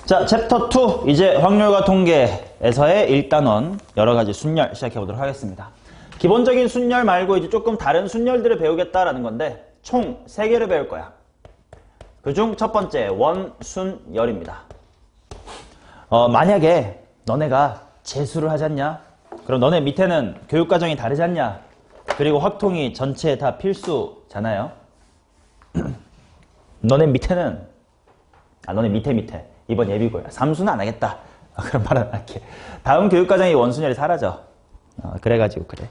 자, 챕터 2 이제 확률과 통계에서의 1단원 여러가지 순열 시작해 보도록 하겠습니다. 기본적인 순열 말고 이제 조금 다른 순열들을 배우겠다라는 건데 총 3개를 배울 거야. 그중 첫 번째 원순열입니다. 만약에 너네가 재수를 하지 않냐? 그럼 너네 밑에는 교육과정이 다르지 않냐? 그리고 확통이 전체 다 필수잖아요. 너네 밑에는 너네 밑에 이번 예비고야. 삼수는 안 하겠다. 그런 말 안 할게. 다음 교육과정이 원순열이 사라져. 그래가지고 그래.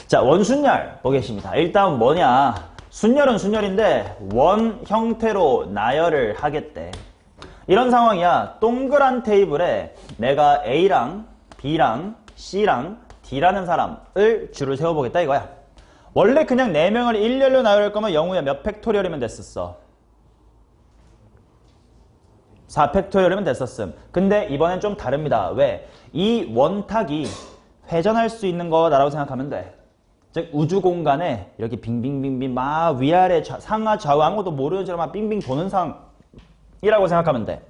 자, 원순열 보겠습니다. 일단 뭐냐? 순열은 순열인데 원 형태로 나열을 하겠대. 이런 상황이야. 동그란 테이블에 내가 A랑 B랑 C랑 D라는 사람을 줄을 세워보겠다 이거야. 원래 그냥 4명을 일렬로 나열할 거면 영우야 몇 팩토리얼이면 됐었어? 4팩토리얼이면 됐었음. 근데 이번엔 좀 다릅니다. 왜? 이 원탁이 회전할 수 있는 거다라고 생각하면 돼. 즉 우주 공간에 이렇게 빙빙빙빙 막 위아래 상하 좌우 아무것도 모르는 처럼 막 빙빙 도는 상이라고 생각하면 돼.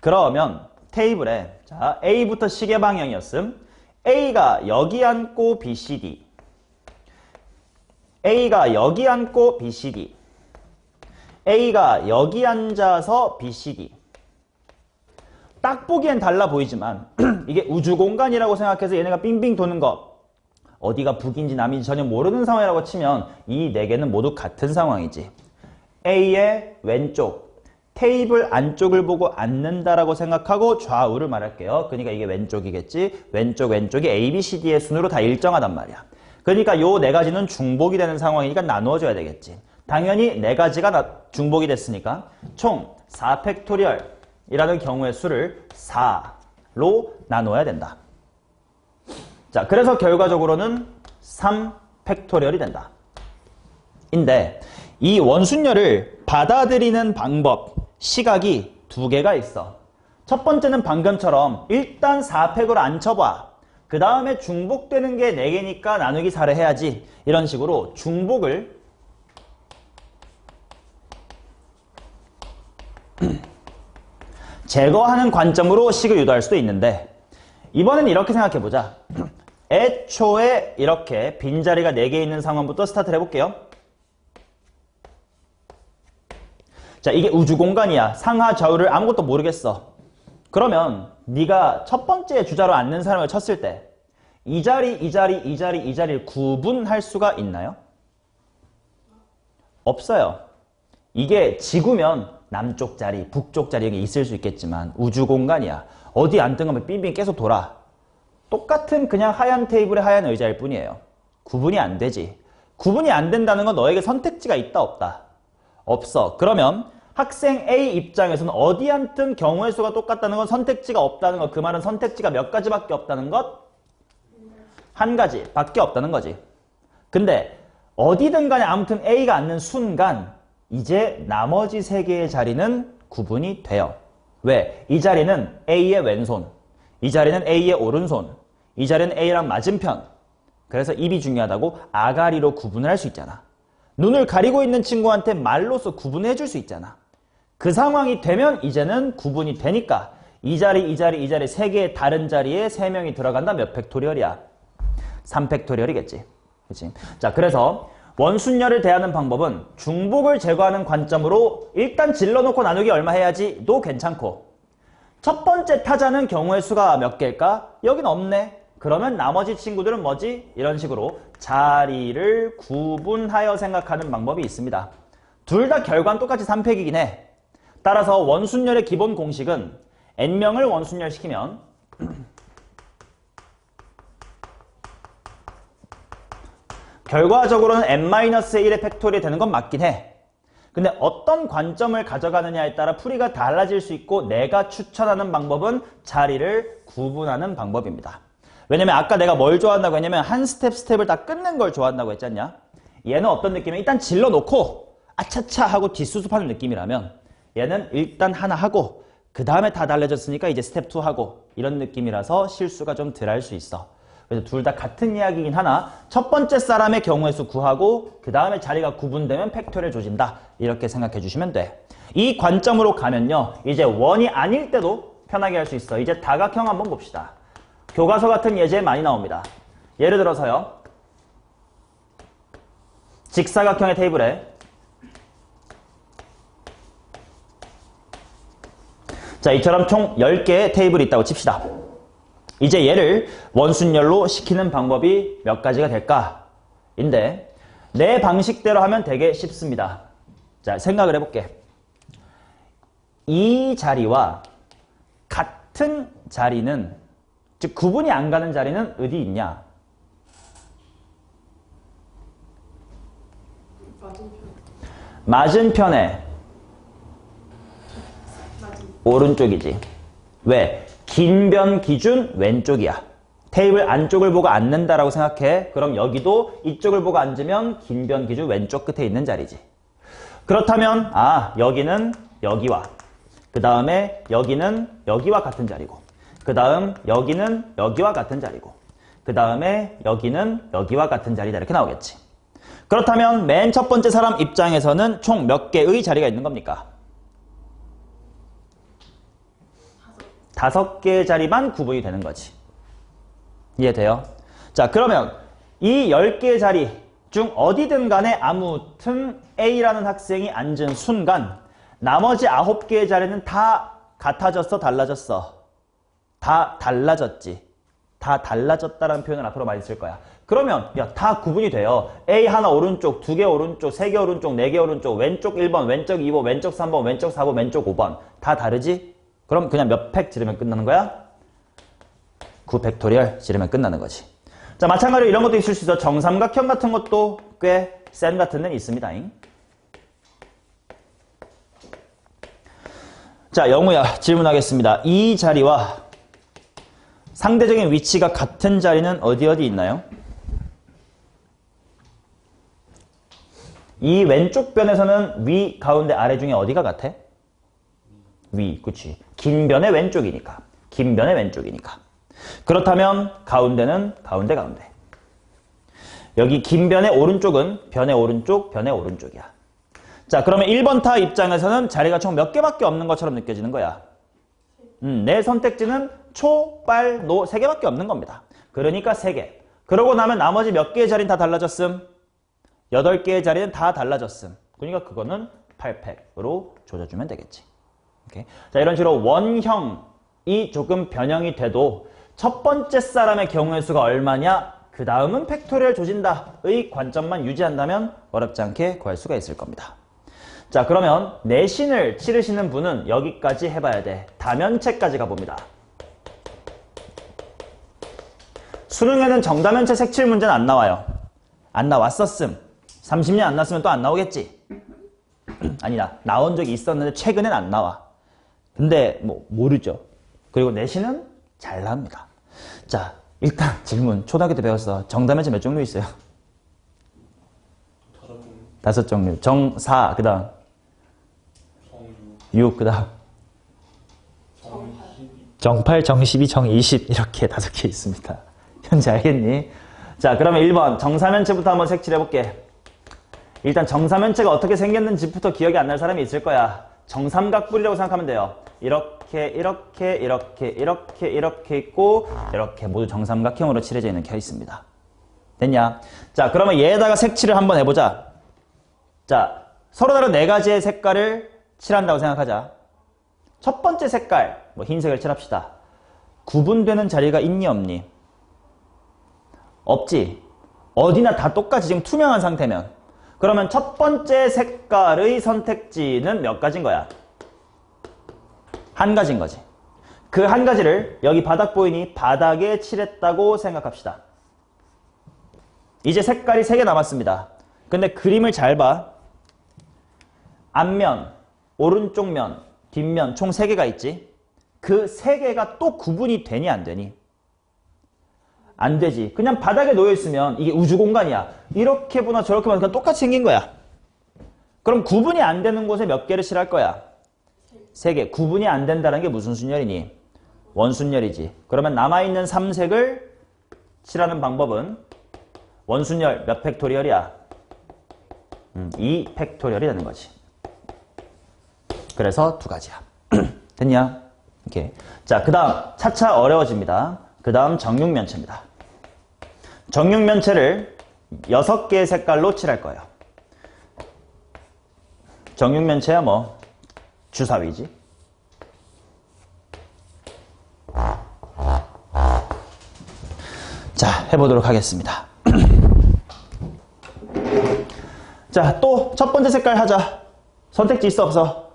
그러면 테이블에 자 A부터 시계 방향이었음. A가 여기 앉고 BCD, A가 여기 앉고 BCD, A가 여기 앉아서 BCD. 딱 보기엔 달라 보이지만 이게 우주 공간이라고 생각해서 얘네가 빙빙 도는 거 어디가 북인지 남인지 전혀 모르는 상황이라고 치면 이 4개는 모두 같은 상황이지. A의 왼쪽 테이블 안쪽을 보고 앉는다라고 생각하고 좌우를 말할게요. 그러니까 이게 왼쪽이겠지. 왼쪽이 A, B, C, D의 순으로 다 일정하단 말이야. 그러니까 요 4가지는 중복이 되는 상황이니까 나누어줘야 되겠지. 당연히 4가지가 중복이 됐으니까 총 4팩토리얼 이라는 경우의 수를 4로 나눠야 된다. 자, 그래서 결과적으로는 3팩토리얼이 된다. 인데 이 원순열을 받아들이는 방법, 시각이 2개가 있어. 첫 번째는 방금처럼 일단 4팩으로 앉혀봐. 그 다음에 중복되는 게 4개니까 나누기 4를 해야지. 이런 식으로 중복을 제거하는 관점으로 식을 유도할 수도 있는데 이번엔 이렇게 생각해보자. 애초에 이렇게 빈자리가 4개 있는 상황부터 스타트를 해볼게요. 자, 이게 우주 공간이야. 상하 좌우를 아무것도 모르겠어. 그러면 네가 첫 번째 주자로 앉는 사람을 쳤을 때 이 자리를 구분할 수가 있나요? 없어요. 이게 지구면 남쪽 자리, 북쪽 자리 여기 있을 수 있겠지만 우주 공간이야. 어디 앉든 가면 빙빙 계속 돌아. 똑같은 그냥 하얀 테이블에 하얀 의자일 뿐이에요. 구분이 안 되지. 구분이 안 된다는 건 너에게 선택지가 있다 없다? 없어. 그러면 학생 A 입장에서는 어디 앉든 경우의 수가 똑같다는 건 선택지가 없다는 것. 그 말은 선택지가 몇 가지밖에 없다는 것? 한 가지밖에 없다는 거지. 근데 어디든 간에 아무튼 A가 앉는 순간 이제 나머지 3개의 자리는 구분이 돼요. 왜? 이 자리는 A의 왼손, 이 자리는 A의 오른손, 이 자리는 A랑 맞은편. 그래서 입이 중요하다고 아가리로 구분을 할 수 있잖아. 눈을 가리고 있는 친구한테 말로써 구분해 줄 수 있잖아. 그 상황이 되면 이제는 구분이 되니까 이 자리 3개의 다른 자리에 3명이 들어간다. 몇 팩토리얼이야? 3팩토리얼이겠지. 그치? 자, 그래서 원순열을 대하는 방법은 중복을 제거하는 관점으로 일단 질러놓고 나누기 얼마 해야지도 괜찮고 첫 번째 타자는 경우의 수가 몇 개일까? 여긴 없네. 그러면 나머지 친구들은 뭐지? 이런 식으로 자리를 구분하여 생각하는 방법이 있습니다. 둘 다 결과는 똑같이 3팩이긴 해. 따라서 원순열의 기본 공식은 n명을 원순열시키면 결과적으로는 n-1의 팩토리얼이 되는 건 맞긴 해. 근데 어떤 관점을 가져가느냐에 따라 풀이가 달라질 수 있고 내가 추천하는 방법은 자리를 구분하는 방법입니다. 왜냐면 아까 내가 뭘 좋아한다고 했냐면 한 스텝을 다 끝낸 걸 좋아한다고 했지 않냐? 얘는 어떤 느낌이야? 일단 질러놓고 아차차 하고 뒷수습하는 느낌이라면 얘는 일단 하나 하고 그 다음에 다 달라졌으니까 이제 스텝 2 하고 이런 느낌이라서 실수가 좀 덜 할 수 있어. 그래서 둘 다 같은 이야기이긴 하나 첫 번째 사람의 경우의 수 구하고 그 다음에 자리가 구분되면 팩토리얼 조진다. 이렇게 생각해 주시면 돼. 이 관점으로 가면요. 이제 원이 아닐 때도 편하게 할 수 있어. 이제 다각형 한번 봅시다. 교과서 같은 예제 많이 나옵니다. 예를 들어서요. 직사각형의 테이블에 자, 이처럼 총 10개의 테이블이 있다고 칩시다. 이제 얘를 원순열로 시키는 방법이 몇 가지가 될까? 인데 내 방식대로 하면 되게 쉽습니다. 자, 생각을 해볼게. 이 자리와 같은 자리는, 즉 구분이 안 가는 자리는 어디 있냐? 맞은편에 오른쪽이지. 왜? 긴 변 기준 왼쪽이야. 테이블 안쪽을 보고 앉는다라고 생각해. 그럼 여기도 이쪽을 보고 앉으면 긴 변 기준 왼쪽 끝에 있는 자리지. 그렇다면 여기는 여기와 그 다음에 여기는 여기와 같은 자리고 그 다음 여기는 여기와 같은 자리고 그 다음에 여기는 여기와 같은 자리다 이렇게 나오겠지. 그렇다면 맨 첫 번째 사람 입장에서는 총 몇 개의 자리가 있는 겁니까? 5개의 자리만 구분이 되는 거지. 이해돼요? 자, 그러면 이 10개의 자리 중 어디든 간에 아무튼 A라는 학생이 앉은 순간 나머지 9개의 자리는 다 같아졌어? 달라졌어? 다 달라졌지. 다 달라졌다라는 표현을 앞으로 많이 쓸 거야. 그러면 다 구분이 돼요. A 하나 오른쪽, 2개 오른쪽, 3개 오른쪽, 4개 오른쪽, 왼쪽 1번, 왼쪽 2번, 왼쪽 3번, 왼쪽 4번, 왼쪽 5번 다 다르지? 그럼 그냥 몇 팩 지르면 끝나는 거야? 9팩토리얼 지르면 끝나는 거지. 자, 마찬가지로 이런 것도 있을 수 있어. 정삼각형 같은 것도 꽤 쌤 같은 데는 있습니다. 자, 영우야 질문하겠습니다. 이 자리와 상대적인 위치가 같은 자리는 어디 있나요? 이 왼쪽 변에서는 위, 가운데, 아래 중에 어디가 같아? 위, 그치. 긴 변의 왼쪽이니까. 긴 변의 왼쪽이니까. 그렇다면 가운데는 가운데. 여기 긴 변의 오른쪽은 변의 오른쪽, 변의 오른쪽이야. 자, 그러면 1번 타 입장에서는 자리가 총 몇 개밖에 없는 것처럼 느껴지는 거야. 내 선택지는 초, 빨, 노 3개밖에 없는 겁니다. 그러니까 3개. 그러고 나면 나머지 몇 개의 자리는 다 달라졌음? 8개의 자리는 다 달라졌음. 그러니까 그거는 8팩으로 조져주면 되겠지. 오케이? 자, 이런 식으로 원형이 조금 변형이 돼도 첫 번째 사람의 경우의 수가 얼마냐? 그 다음은 팩토리얼 조진다의 관점만 유지한다면 어렵지 않게 구할 수가 있을 겁니다. 자, 그러면 내신을 치르시는 분은 여기까지 해봐야 돼. 다면체까지 가봅니다. 수능에는 정다면체 색칠 문제는 안 나와요. 안 나왔었음. 30년 안 났으면 또 안 나오겠지. 아니다. 나온 적이 있었는데 최근엔 안 나와. 근데 모르죠. 그리고 내신은 잘 나옵니다. 자, 일단 질문. 초등학교 때 배웠어. 정다면체 몇 종류 있어요? 5종류. 정 4, 그 다음 6, 그 다음 정 8, 정 12, 정 20 이렇게 5개 있습니다. 현재 알겠니? 자, 그러면 1번 정사면체부터 한번 색칠해볼게. 일단 정사면체가 어떻게 생겼는지부터 기억이 안 날 사람이 있을 거야. 정삼각뿔이라고 생각하면 돼요. 이렇게 있고 이렇게 모두 정삼각형으로 칠해져 있는 게 있습니다. 됐냐? 자, 그러면 얘에다가 색칠을 한번 해보자. 자, 서로 다른 4가지의 색깔을 칠한다고 생각하자. 첫 번째 색깔, 흰색을 칠합시다. 구분되는 자리가 있니 없니? 없지. 어디나 다 똑같이 지금 투명한 상태면. 그러면 첫 번째 색깔의 선택지는 몇 가지인 거야? 한 가지인 거지. 그 한 가지를 여기 바닥 보이니 바닥에 칠했다고 생각합시다. 이제 색깔이 3개 남았습니다. 근데 그림을 잘 봐. 앞면, 오른쪽 면, 뒷면 총 3개가 있지. 그 3개가 또 구분이 되니 안 되니? 안 되지. 그냥 바닥에 놓여있으면 이게 우주공간이야. 이렇게 보나 저렇게 보나 그냥 똑같이 생긴 거야. 그럼 구분이 안 되는 곳에 몇 개를 칠할 거야? 3개. 구분이 안 된다는 게 무슨 순열이니? 원순열이지. 그러면 남아있는 3색을 칠하는 방법은 원순열 몇 팩토리얼이야? 2팩토리얼이 되는 거지. 그래서 2가지야. 됐냐? 이렇게. 자, 그 다음 차차 어려워집니다. 그 다음 정육면체입니다. 정육면체를 6개의 색깔로 칠할 거예요. 정육면체야 뭐 주사위지. 자, 해보도록 하겠습니다. 자, 또 첫 번째 색깔 하자. 선택지 있어 없어?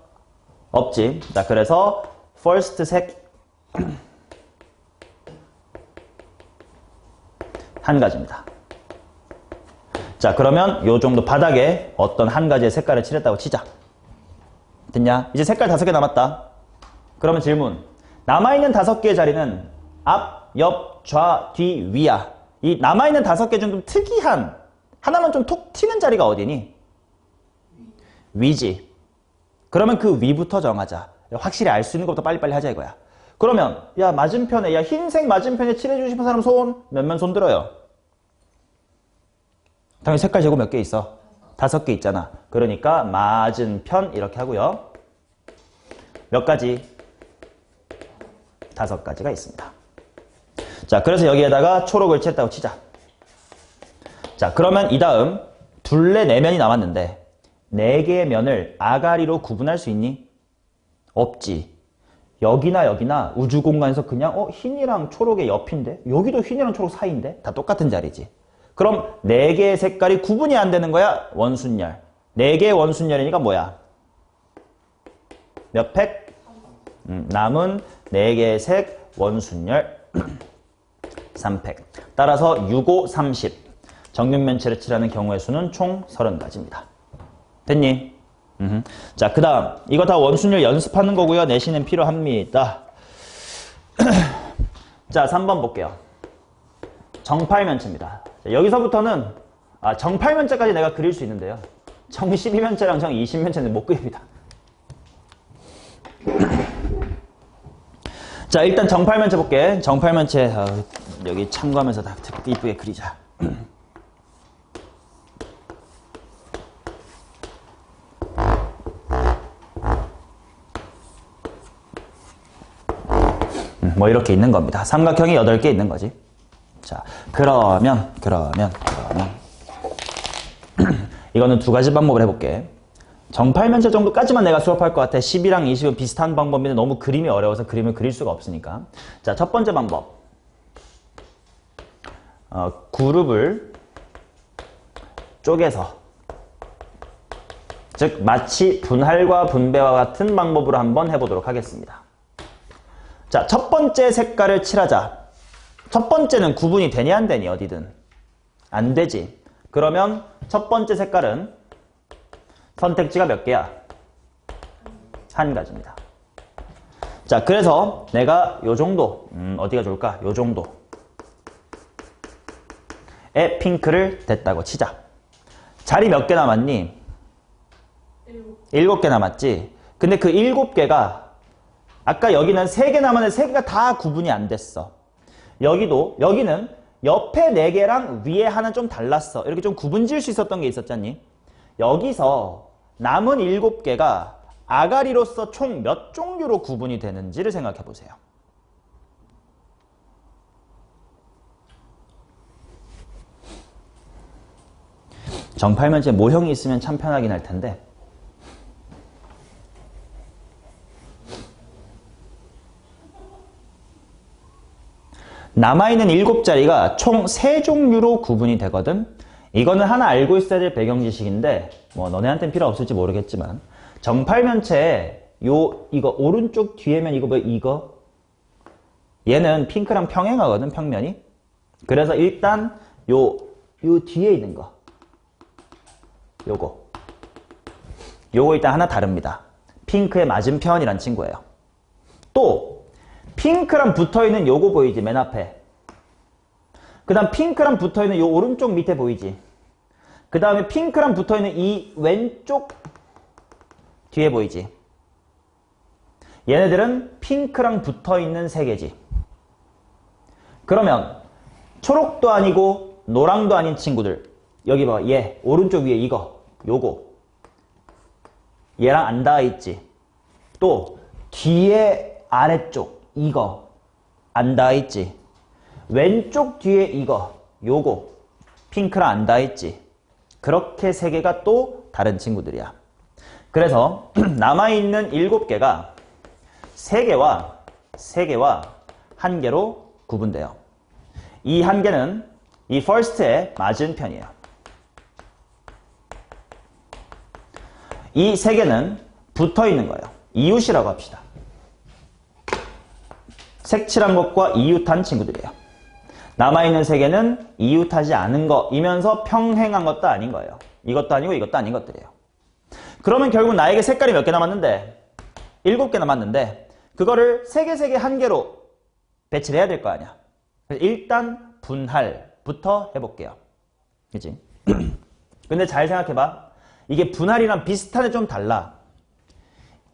없지. 자, 그래서 first 색 한 가지입니다. 자, 그러면 요 정도 바닥에 어떤 한 가지의 색깔을 칠했다고 치자. 됐냐? 이제 색깔 5개 남았다. 그러면 질문. 남아있는 5개의 자리는 앞, 옆, 좌, 뒤, 위야. 이 남아있는 5개 중 좀 특이한, 하나만 좀 톡 튀는 자리가 어디니? 위지. 그러면 그 위부터 정하자. 확실히 알 수 있는 것부터 빨리빨리 하자 이거야. 그러면 야 맞은편에, 야 흰색 맞은편에 칠해주고 싶은 사람 손? 몇몇 손 들어요? 당연히 색깔 제곱 몇 개 있어? 5개 있잖아. 그러니까 맞은편 이렇게 하고요. 몇 가지? 5가지가 있습니다. 자, 그래서 여기에다가 초록을 칠했다고 치자. 자, 그러면 이 다음 둘레 4면이 남았는데 4개의 면을 아가리로 구분할 수 있니? 없지. 여기나 여기나 우주 공간에서 그냥 흰이랑 초록의 옆인데 여기도 흰이랑 초록 사이인데 다 똑같은 자리지. 그럼 4개의 색깔이 구분이 안 되는 거야? 원순열. 4개의 원순열이니까 뭐야? 몇 팩? 남은 4개의 색 원순열 3팩. 따라서 6, 5, 30. 정육면체를 칠하는 경우의 수는 총 30가지입니다. 됐니? 자, 그 다음 이거 다 원순열 연습하는 거고요. 내신은 필요합니다. 자, 3번 볼게요. 정팔면체입니다. 자, 여기서부터는 정팔면체까지 내가 그릴 수 있는데요. 정 12면체랑 정 20면체는 못 그립니다. 자, 일단 정팔면체 볼게. 정팔면체 여기 참고하면서 다 이쁘게 그리자. 뭐 이렇게 있는 겁니다. 삼각형이 8개 있는 거지. 자, 그러면 이거는 2가지 방법을 해볼게. 정팔면체 정도까지만 내가 수업할 것 같아. 10이랑 20은 비슷한 방법인데 너무 그림이 어려워서 그림을 그릴 수가 없으니까. 자, 첫 번째 방법. 그룹을 쪼개서, 즉 마치 분할과 분배와 같은 방법으로 한번 해보도록 하겠습니다. 자, 첫 번째 색깔을 칠하자. 첫 번째는 구분이 되니 안 되니? 어디든 안 되지. 그러면 첫 번째 색깔은 선택지가 몇 개야? 한 가지입니다. 자, 그래서 내가 요 정도, 어디가 좋을까? 요 정도의 핑크를 댔다고 치자. 자리 몇 개 남았니? 7개 남았지? 근데 그 7개가 아까 여기는 3개 남았는데 3개가 다 구분이 안 됐어. 여기는 옆에 4개랑 위에 하나 좀 달랐어. 이렇게 좀 구분 지을 수 있었던 게 있었잖니? 여기서 남은 7개가 아가리로서 총 몇 종류로 구분이 되는지를 생각해 보세요. 정팔면체 모형이 있으면 참 편하긴 할 텐데. 남아있는 7자리가 총 3종류로 구분이 되거든. 이거는 하나 알고 있어야 될 배경 지식인데 뭐 너네한테는 필요 없을지 모르겠지만 정팔면체에 이거 오른쪽 뒤에면 이거 얘는 핑크랑 평행하거든, 평면이. 그래서 일단 요 뒤에 있는 거 요거 일단 하나 다릅니다. 핑크의 맞은편이란 친구예요. 또 핑크랑 붙어있는 요거 보이지? 맨 앞에. 그 다음 핑크랑 붙어있는 요 오른쪽 밑에 보이지? 그 다음에 핑크랑 붙어있는 이 왼쪽 뒤에 보이지? 얘네들은 핑크랑 붙어있는 3개지. 그러면 초록도 아니고 노랑도 아닌 친구들, 여기 봐. 얘 오른쪽 위에 요거 얘랑 안 닿아있지? 또 뒤에 아래쪽 이거 안 닿아있지. 왼쪽 뒤에 이거 요거 핑크랑 안 닿아있지. 그렇게 세 개가 또 다른 친구들이야. 그래서 남아있는 7개가 3개와 1개로 구분돼요. 이 1개는 이 first의 맞은편이에요. 이 3개는 붙어있는 거예요. 이웃이라고 합시다. 색칠한 것과 이웃한 친구들이에요. 남아있는 3개는 이웃하지 않은 거이면서 평행한 것도 아닌 거예요. 이것도 아니고 이것도 아닌 것들이에요. 그러면 결국 나에게 색깔이 몇 개 남았는데 7개 남았는데 그거를 3개, 3개, 1개로 배치를 해야 될 거 아니야. 그래서 일단 분할부터 해볼게요. 그치? 근데 잘 생각해봐. 이게 분할이랑 비슷한데 좀 달라.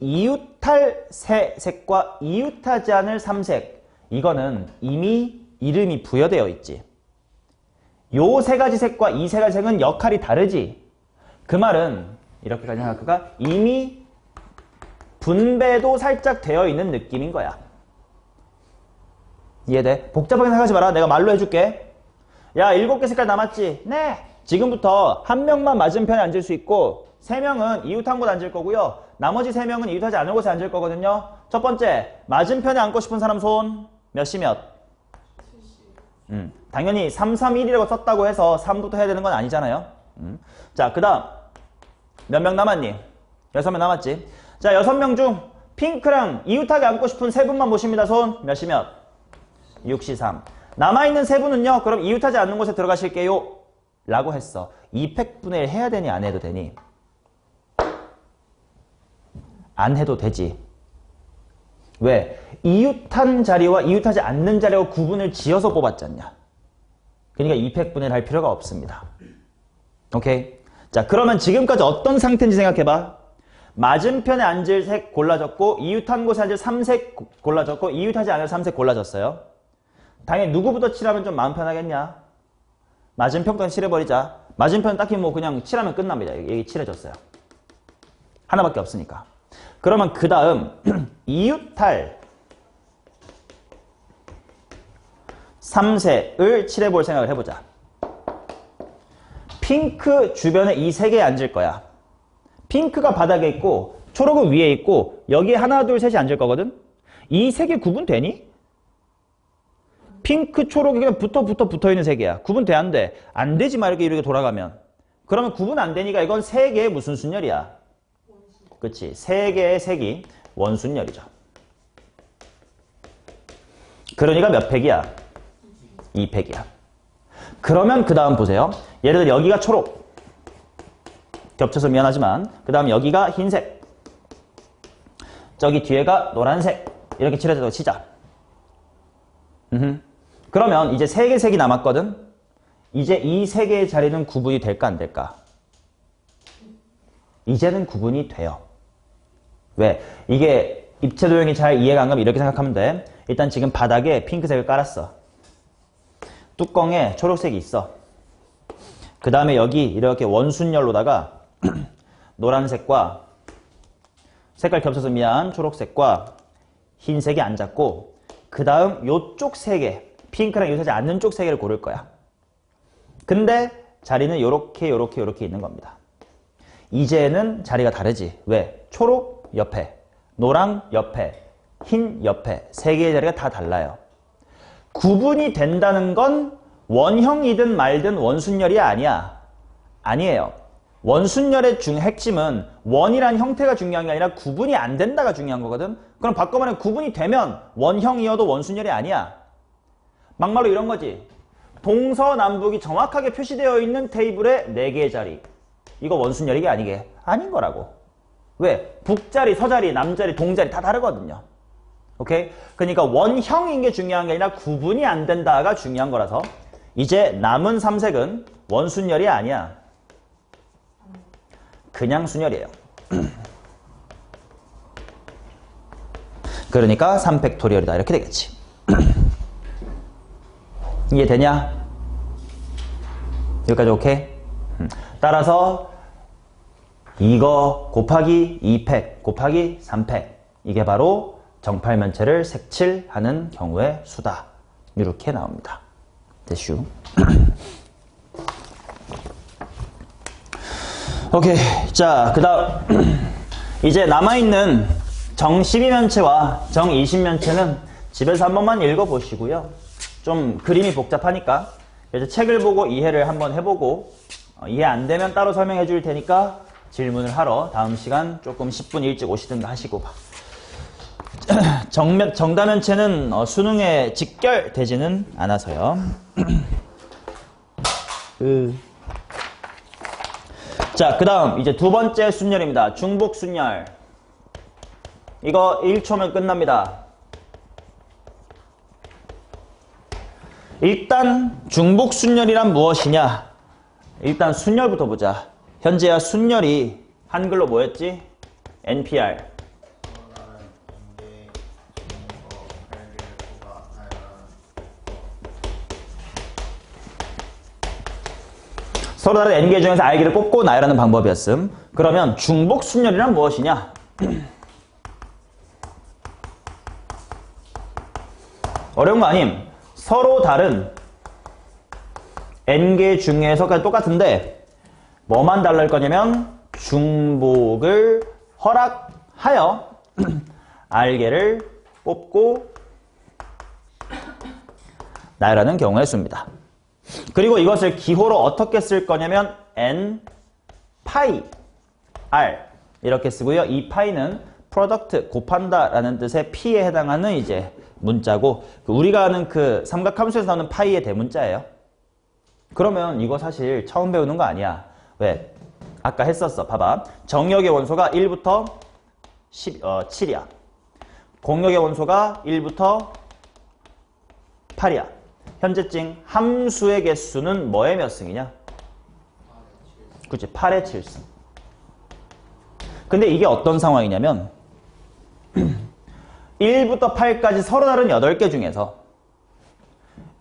이웃할 색과 이웃하지 않을 3색 이거는 이미 이름이 부여되어 있지. 요 3가지 색과 이 3가지 색은 역할이 다르지. 그 말은 이렇게까지 생각할까? 이미 분배도 살짝 되어 있는 느낌인 거야. 이해돼? 복잡하게 생각하지 마라. 내가 말로 해줄게. 야, 7개 색깔 남았지? 네. 지금부터 한 명만 맞은편에 앉을 수 있고 3명은 이웃한 곳 앉을 거고요. 나머지 3명은 이웃하지 않은 곳에 앉을 거거든요. 첫 번째, 맞은편에 앉고 싶은 사람 손. 몇 시 몇? 당연히 3, 3, 1이라고 썼다고 해서 3부터 해야 되는 건 아니잖아요. 자, 그 다음 몇 명 남았니? 6명 남았지. 자, 6명 중 핑크랑 이웃하게 앉고 싶은 3분만 모십니다. 손. 몇 시 몇? 6시 3. 남아있는 3분은요. 그럼 이웃하지 않는 곳에 들어가실게요. 라고 했어. 2팩분의 1 해야 되니 안 해도 되니? 안 해도 되지. 왜? 이웃한 자리와 이웃하지 않는 자리와 구분을 지어서 뽑았잖냐. 그러니까 2팩분의 1 할 필요가 없습니다. 오케이? 자, 그러면 지금까지 어떤 상태인지 생각해봐. 맞은편에 앉을 색 골라졌고 이웃한 곳에 앉을 3색 골라졌고 이웃하지 않을 3색 골라졌어요. 당연히 누구부터 칠하면 좀 마음 편하겠냐? 맞은편부터 칠해버리자. 맞은편 딱히 뭐 그냥 칠하면 끝납니다. 여기 칠해졌어요. 하나밖에 없으니까. 그러면 그 다음 이웃할 3색을 칠해볼 생각을 해보자. 핑크 주변에 이 3개에 앉을 거야. 핑크가 바닥에 있고 초록은 위에 있고 여기에 하나 둘 셋이 앉을 거거든. 이 3개 구분되니? 핑크 초록이 그냥 붙어있는 3개야. 구분돼 안 돼? 안 되지 마. 이렇게 돌아가면. 그러면 구분 안 되니까 이건 3개의 무슨 순열이야? 그치. 3개의 색이 원순열이죠. 그러니까 몇 팩이야? 2팩이야. 그러면 그 다음 보세요. 예를 들어 여기가 초록. 겹쳐서 미안하지만 그 다음 여기가 흰색. 저기 뒤에가 노란색. 이렇게 칠해서 치자. 그러면 이제 3개 색이 남았거든. 이제 이 3개의 자리는 구분이 될까 안 될까? 이제는 구분이 돼요. 왜? 이게 입체 도형이 잘 이해가 안 가면 이렇게 생각하면 돼. 일단 지금 바닥에 핑크색을 깔았어. 뚜껑에 초록색이 있어. 그 다음에 여기 이렇게 원순열로다가 노란색과 색깔 겹쳐서 미안 초록색과 흰색이 앉았고 그 다음 요쪽 3개 핑크랑 이웃하지 않는 쪽 3개를 고를 거야. 근데 자리는 요렇게 있는 겁니다. 이제는 자리가 다르지. 왜? 초록 옆에, 노랑 옆에, 흰 옆에 3개의 자리가 다 달라요. 구분이 된다는 건 원형이든 말든 원순열이 아니야. 아니에요. 원순열의 핵심은 원이란 형태가 중요한 게 아니라 구분이 안 된다가 중요한 거거든. 그럼 바꿔 말하면 구분이 되면 원형이어도 원순열이 아니야. 막말로 이런 거지. 동서남북이 정확하게 표시되어 있는 테이블에 4개의 자리. 이거 원순열이게 아니게? 아닌 거라고. 왜? 북자리, 서자리, 남자리, 동자리 다 다르거든요. 오케이? 그러니까 원형인 게 중요한 게 아니라 구분이 안 된다가 중요한 거라서 이제 남은 3색은 원순열이 아니야. 그냥 순열이에요. 그러니까 3팩토리얼이다. 이렇게 되겠지. 이해되냐? 여기까지 오케이? 따라서 이거 곱하기 2팩 곱하기 3팩 이게 바로 정팔면체를 색칠하는 경우의 수다. 이렇게 나옵니다. 됐슈. 오케이. 자, 그 다음 이제 남아있는 정 12면체와 정 20면체는 집에서 한 번만 읽어보시고요. 좀 그림이 복잡하니까 이제 책을 보고 이해를 한번 해보고 이해 안 되면 따로 설명해 줄 테니까 질문을 하러 다음 시간 조금 10분 일찍 오시든가 하시고. 정다면체는 수능에 직결되지는 않아서요. 자, 그 다음 이제 두 번째 순열입니다. 중복순열. 이거 1초면 끝납니다. 일단 중복순열이란 무엇이냐? 일단 순열부터 보자. 현재야 순열이 한글로 뭐였지? NPR. 서로 다른 N개 중에서 R개를 뽑고 나열하는 방법이었음. 그러면 중복순열이란 무엇이냐? 어려운 거 아님. 서로 다른 N개 중에서까지 똑같은데 뭐만 달라질 거냐면 중복을 허락하여 R개를 뽑고 나열하는 경우의 수입니다. 그리고 이것을 기호로 어떻게 쓸 거냐면 N 파이 R 이렇게 쓰고요. 이 파이는 프로덕트 곱한다 라는 뜻의 P에 해당하는 이제 문자고 우리가 아는 그 삼각함수에서 나오는 파이의 대문자예요. 그러면 이거 사실 처음 배우는 거 아니야. 왜? 아까 했었어. 봐봐. 정역의 원소가 1부터 7이야. 공역의 원소가 1부터 8이야. 현재증 함수의 개수는 뭐의 몇 승이냐? 그치, 8의 7승. 근데 이게 어떤 상황이냐면 1부터 8까지 서로 다른 8개 중에서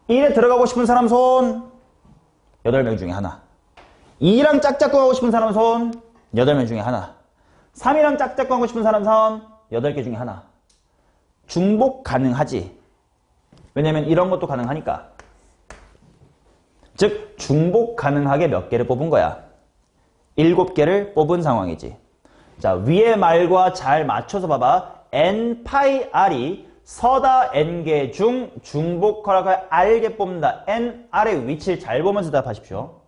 1에 들어가고 싶은 사람 손 8명 중에 하나. 2랑 짝짝꿍 하고 싶은 사람 손 8명 중에 하나. 3이랑 짝짝꿍 하고 싶은 사람 손 8개 중에 하나. 중복 가능하지. 왜냐면 이런 것도 가능하니까. 즉 중복 가능하게 몇 개를 뽑은 거야? 7개를 뽑은 상황이지. 자, 위의 말과 잘 맞춰서 봐봐. N 파이 R이 서다 N개 중 중복 허락을 R개 뽑는다. N, R의 위치를 잘 보면서 대답하십시오.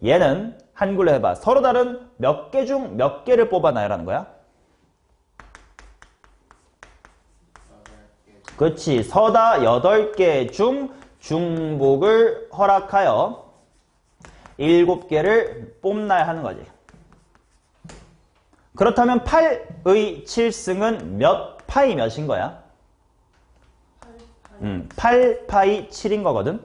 얘는 한글로 해봐. 서로 다른 몇 개 중 몇 개를 뽑아 나열하는 거야? 그렇지. 서다 8개 중 중복을 허락하여 7개를 뽑나야 하는 거지. 그렇다면 8의 7승은 몇 파이 몇인 거야? 8파이 7인 거거든.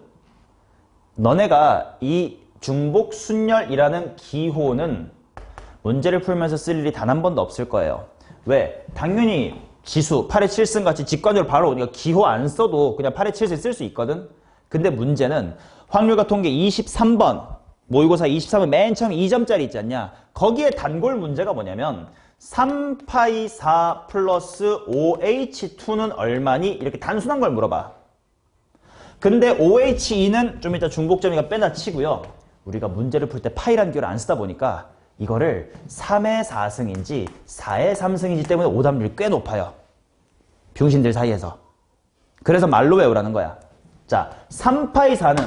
너네가 이 중복순열이라는 기호는 문제를 풀면서 쓸 일이 단 한 번도 없을 거예요. 왜? 당연히 지수 8의 7승 같이 직관적으로 바로 오니까 기호 안 써도 그냥 8의 7승 쓸 수 있거든. 근데 문제는 확률과 통계 23번 모의고사 23번 맨 처음 2점짜리 있지 않냐? 거기에 단골 문제가 뭐냐면 3파이 4 플러스 5H2는 얼마니? 이렇게 단순한 걸 물어봐. 근데 OH2는 좀 이따 중복점이가 빼다 치고요. 우리가 문제를 풀 때 파이라는 기호를 안 쓰다 보니까 이거를 3의 4승인지 4의 3승인지 때문에 오답률이 꽤 높아요. 병신들 사이에서. 그래서 말로 외우라는 거야. 자, 3파이 4는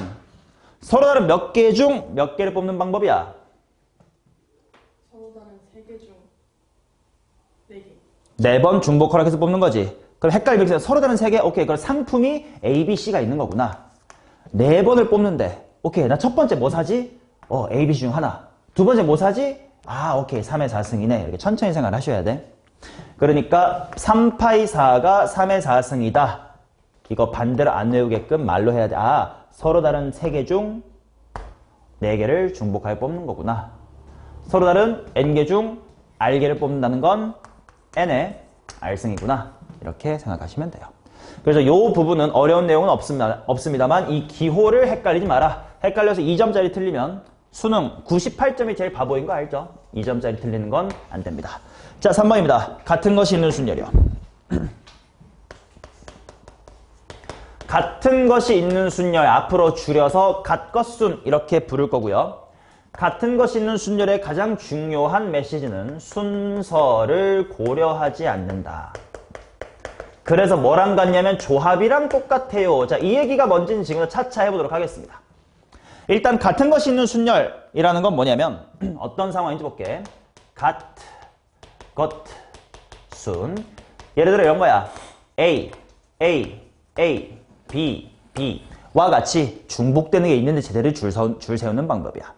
서로 다른 몇 개 중 몇 개를 뽑는 방법이야? 서로 다른 3개 중 4개. 4번 중복 허락해서 뽑는 거지. 그럼 헷갈리면 서로 다른 3개? 오케이. 그럼 상품이 A, B, C가 있는 거구나. 4번을 뽑는데 오케이. 나 첫 번째 뭐 사지? A, B, C 중 하나. 두 번째 뭐 사지? 오케이. 3의 4승이네. 이렇게 천천히 생각하셔야 돼. 그러니까 3파이 4가 3의 4승이다. 이거 반대로 안 외우게끔 말로 해야 돼. 서로 다른 3개 중 4개를 중복하여 뽑는 거구나. 서로 다른 N개 중 R개를 뽑는다는 건 N의 R승이구나. 이렇게 생각하시면 돼요. 그래서 이 부분은 어려운 내용은 없습니다만 이 기호를 헷갈리지 마라. 헷갈려서 2점짜리 틀리면 수능 98점이 제일 바보인 거 알죠? 2점짜리 틀리는 건 안 됩니다. 자, 3번입니다. 같은 것이 있는 순열이요. 같은 것이 있는 순열 앞으로 줄여서 같것순 이렇게 부를 거고요. 같은 것이 있는 순열의 가장 중요한 메시지는 순서를 고려하지 않는다. 그래서 뭐랑 같냐면 조합이랑 똑같아요. 자, 이 얘기가 뭔지는 지금 차차 해보도록 하겠습니다. 일단 같은 것이 있는 순열이라는 건 뭐냐면 어떤 상황인지 볼게. 것, 순. 예를 들어 이런 거야. A, B, B와 같이 중복되는 게 있는데 제대로 줄 세우는 방법이야.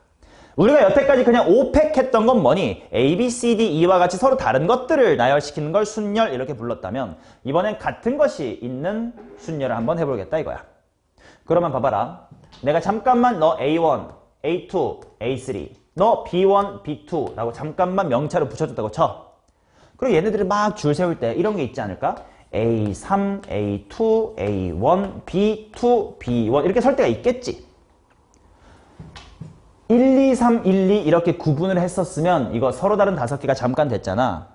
우리가 여태까지 그냥 오펙 했던 건 뭐니? A, B, C, D, E와 같이 서로 다른 것들을 나열시키는 걸 순열 이렇게 불렀다면 이번엔 같은 것이 있는 순열을 한번 해보겠다 이거야. 그러면 봐봐라. 내가 잠깐만 너 A1, A2, A3, 너 B1, B2 라고 잠깐만 명차를 붙여줬다고 쳐. 그리고 얘네들이 막 줄 세울 때 이런 게 있지 않을까? A3, A2, A1, B2, B1 이렇게 설 때가 있겠지. 1, 2, 3, 1, 2 이렇게 구분을 했었으면 이거 서로 다른 5개가 잠깐 됐잖아.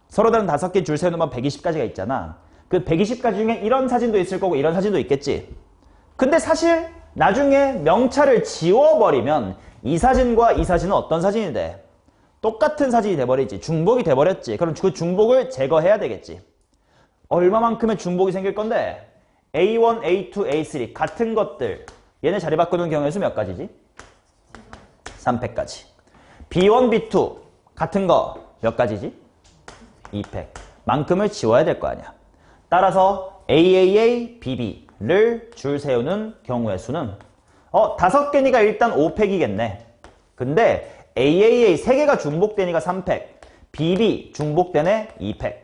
서로 다른 5개 줄 세우면 120가지가 있잖아. 그 120가지 중에 이런 사진도 있을 거고 이런 사진도 있겠지. 근데 사실 나중에 명차를 지워버리면 이 사진과 이 사진은 어떤 사진이 돼? 똑같은 사진이 돼버리지. 중복이 돼버렸지. 그럼 그 중복을 제거해야 되겠지. 얼마만큼의 중복이 생길 건데 A1, A2, A3 같은 것들 얘네 자리 바꾸는 경우의 수 몇 가지지? 3팩까지. B1, B2 같은 거 몇 가지지? 2팩. 만큼을 지워야 될 거 아니야. 따라서 AAA, BB를 줄 세우는 경우의 수는 5개니까 일단 5팩이겠네. 근데 AAA 3개가 중복되니까 3팩, BB 중복되네 2팩.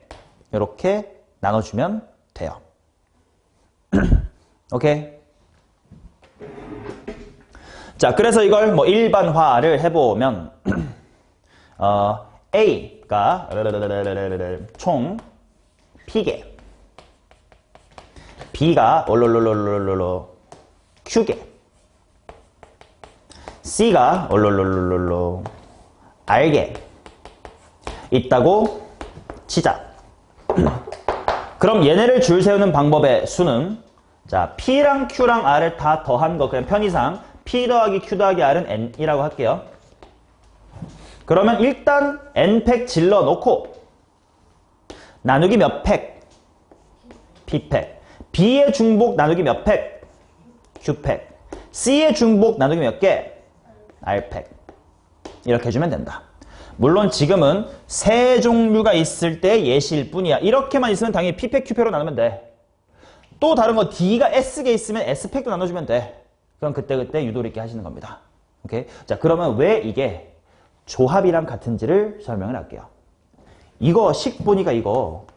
이렇게 나눠주면 돼요. 오케이? 자, 그래서 이걸 뭐 일반화를 해보면 A가 총 P개, B가 Q개, C가 R개 있다고 치자. 그럼 얘네를 줄 세우는 방법의 수는 자 P랑 Q랑 R을 다 더한 거 그냥 편의상 P 더하기 Q 더하기 R은 N이라고 할게요. 그러면 일단 N팩 질러 놓고 나누기 몇 팩? P팩. B의 중복 나누기 몇 팩? Q팩. C의 중복 나누기 몇 개? R팩. 이렇게 해주면 된다. 물론 지금은 세 종류가 있을 때 예시일 뿐이야. 이렇게만 있으면 당연히 P팩, Q팩으로 나누면 돼. 또 다른 거 D가 S개 있으면 S팩도 나눠주면 돼. 그럼 그때그때 유도리 있게 하시는 겁니다. 오케이? 자, 그러면 왜 이게 조합이랑 같은지를 설명을 할게요. 이거 식 보니까 이거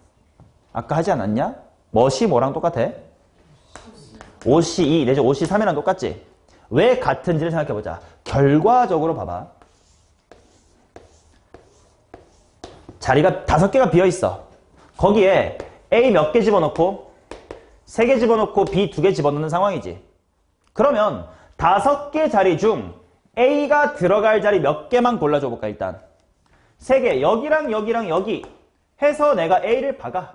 아까 하지 않았냐? 뭐시 뭐랑 똑같아? 5C2 내지 5C3이랑 똑같지? 왜 같은지를 생각해보자. 결과적으로 봐봐. 자리가 5개가 비어있어. 거기에 A 몇 개 집어넣고 3개 집어넣고 B 2개 집어넣는 상황이지. 그러면 5개 자리 중 A가 들어갈 자리 몇 개만 골라줘 볼까 일단. 3개 여기랑 여기랑 여기 해서 내가 A를 박아.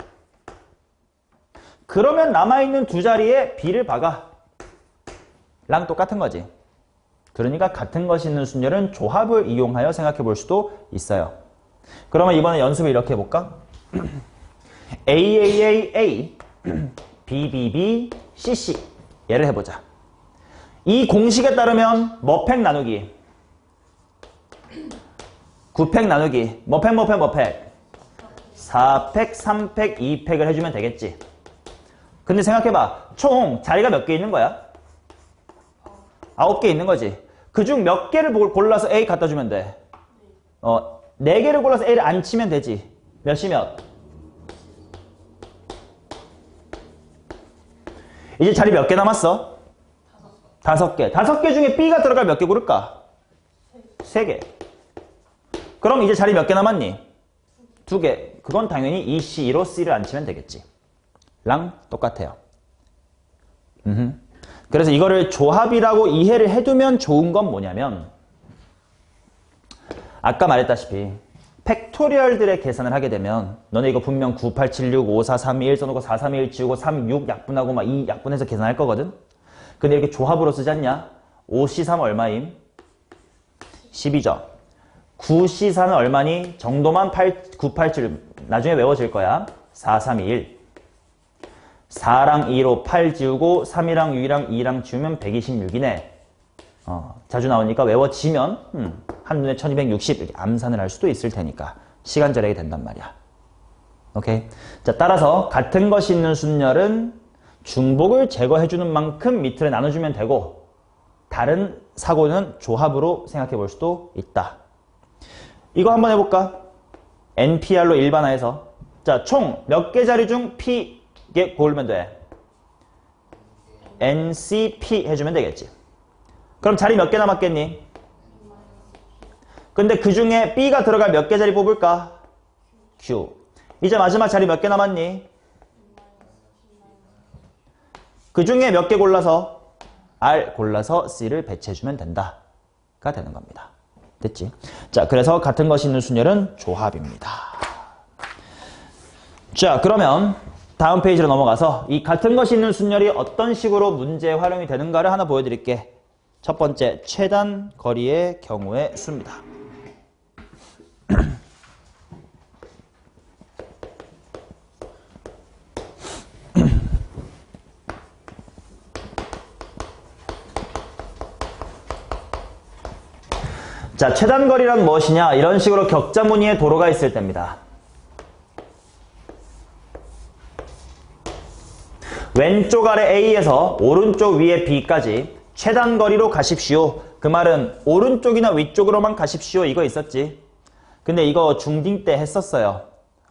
그러면 남아있는 2자리에 B를 박아. 랑 똑같은 거지. 그러니까 같은 것이 있는 순열은 조합을 이용하여 생각해 볼 수도 있어요. 그러면 이번에 연습을 이렇게 해볼까? AAAA, BBB, CC 얘를 해보자. 이 공식에 따르면 뭐팩 나누기 9팩 나누기 뭐팩 4팩, 3팩, 2팩을 해주면 되겠지. 근데 생각해봐. 총 자리가 몇 개 있는 거야? 9개 있는 거지. 그중 몇 개를 골라서 A 갖다 주면 돼. 4개를 골라서 A를 안 치면 되지. 몇이 몇? 이제 자리 몇 개 남았어? 5개. 5개 중에 B가 들어갈 몇 개 고를까? 3개. 그럼 이제 자리 몇 개 남았니? 2개. 그건 당연히 EC2로 C를 안 치면 되겠지. 랑 똑같아요. 그래서 이거를 조합이라고 이해를 해두면 좋은 건 뭐냐면 아까 말했다시피 팩토리얼들의 계산을 하게 되면 너네 이거 분명 9876, 5432, 1 써놓고 431 지우고 36 약분하고 막 2 약분해서 계산할 거거든. 근데 이렇게 조합으로 쓰지 않냐? 5C3 얼마임? 12죠. 9C4는 얼마니? 정도만 987 나중에 외워질 거야. 4321 4랑 2로 8 지우고 3이랑 6이랑 2랑 지우면 126이네. 자주 나오니까 외워지면 한눈에 1260 이렇게 암산을 할 수도 있을 테니까 시간 절약이 된단 말이야. 오케이. 자, 따라서 같은 것이 있는 순열은 중복을 제거해주는 만큼 밑으로 나눠주면 되고 다른 사고는 조합으로 생각해 볼 수도 있다. 이거 한번 해볼까? NPR로 일반화해서 자, 총 몇 개 자리 중 P에 고르면 돼? NCP 해주면 되겠지. 그럼 자리 몇 개 남았겠니? 근데 그 중에 B가 들어갈 몇 개 자리 뽑을까? Q. 이제 마지막 자리 몇 개 남았니? 그 중에 몇 개 골라서 R 골라서 C를 배치해주면 된다가 되는 겁니다. 됐지? 자, 그래서 같은 것이 있는 순열은 조합입니다. 자, 그러면 다음 페이지로 넘어가서 이 같은 것이 있는 순열이 어떤 식으로 문제에 활용이 되는가를 하나 보여드릴게. 첫 번째, 최단 거리의 경우의 수입니다. 자, 최단거리란 무엇이냐? 이런 식으로 격자무늬의 도로가 있을 때입니다. 왼쪽 아래 A에서 오른쪽 위에 B까지 최단거리로 가십시오. 그 말은 오른쪽이나 위쪽으로만 가십시오. 이거 있었지. 근데 이거 중딩 때 했었어요.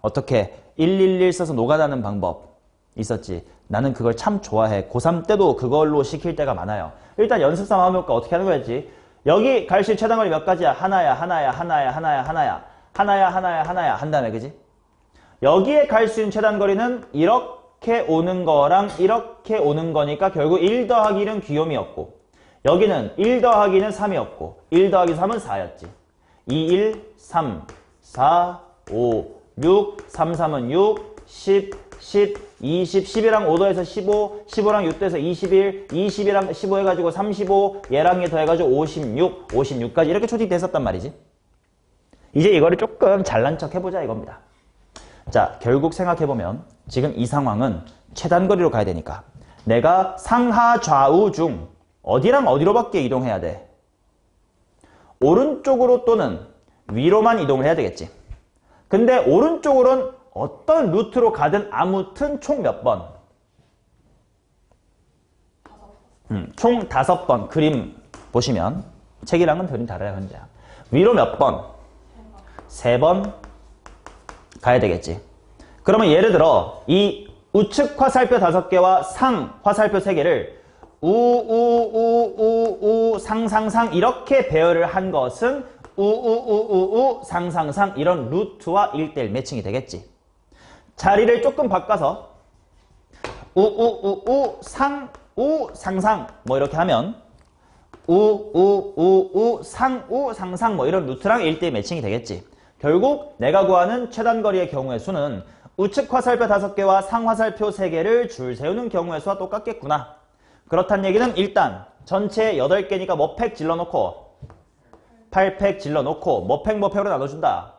어떻게? 111 써서 노가다는 방법 있었지. 나는 그걸 참 좋아해. 고3 때도 그걸로 시킬 때가 많아요. 일단 연습 삼아 한번 해볼까? 어떻게 하는 거였지? 여기 갈 수 있는 최단거리 몇 가지야? 하나야, 하나야, 하나야, 하나야, 하나야. 하나야, 하나야, 하나야 한 다음에, 그지? 여기에 갈 수 있는 최단거리는 이렇게 오는 거랑 이렇게 오는 거니까 결국 1 더하기 1은 귀요미였고 여기는 1 더하기 2는 3이었고 1 더하기 3은 4였지. 2, 1, 3, 4, 5, 6, 3, 3은 6, 10, 10, 20, 10이랑 5 더해서 15, 15랑 6 더해서 21, 20이랑 15 해가지고 35, 얘랑 얘 더해가지고 56, 56까지 이렇게 초딩 됐었단 말이지. 이제 이거를 조금 잘난 척 해보자 이겁니다. 자, 결국 생각해보면 지금 이 상황은 최단거리로 가야 되니까 내가 상하 좌우 중 어디랑 어디로밖에 이동해야 돼? 오른쪽으로 또는 위로만 이동을 해야 되겠지. 근데 오른쪽으로는 어떤 루트로 가든 아무튼 총 몇 번? 총 5번. 그림 보시면 책이랑은 그림 달라요. 현재. 위로 몇 번? 3번 가야 되겠지. 그러면 예를 들어 이 우측 화살표 5개와 상 화살표 3개를 우우우우우 상상상 이렇게 배열을 한 것은 우우우우우 상상상 이런 루트와 1대1 매칭이 되겠지. 자리를 조금 바꿔서 우우우우 상우 상상 뭐 이렇게 하면 우우우우 상우 상상 뭐 이런 루트랑 1대1 매칭이 되겠지. 결국 내가 구하는 최단거리의 경우의 수는 우측 화살표 5개와 상 화살표 3개를 줄 세우는 경우의 수와 똑같겠구나. 그렇다는 얘기는 일단 전체 8개니까 뭐 팩 질러놓고 8팩 질러놓고 뭐 팩으로 나눠준다.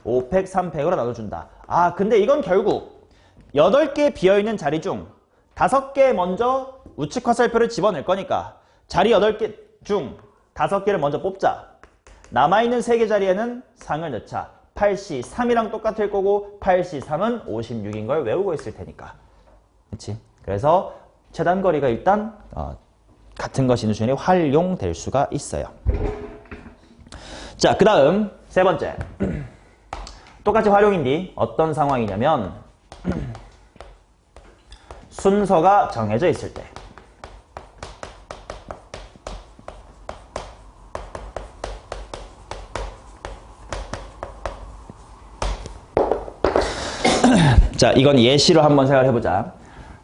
5팩, 3팩으로 나눠준다. 아, 근데 이건 결국 8개 비어있는 자리 중 5개 먼저 우측 화살표를 집어넣을 거니까 자리 8개 중 5개를 먼저 뽑자. 남아있는 3개 자리에는 상을 넣자. 8C 3이랑 똑같을 거고 8C 3은 56인 걸 외우고 있을 테니까. 그치? 그래서 최단거리가 일단 같은 것이 있는 순열이 활용될 수가 있어요. 자, 그 다음 세 번째. 똑같이 활용인데 어떤 상황이냐면 순서가 정해져 있을 때. 자, 이건 예시로 한번 생각해보자.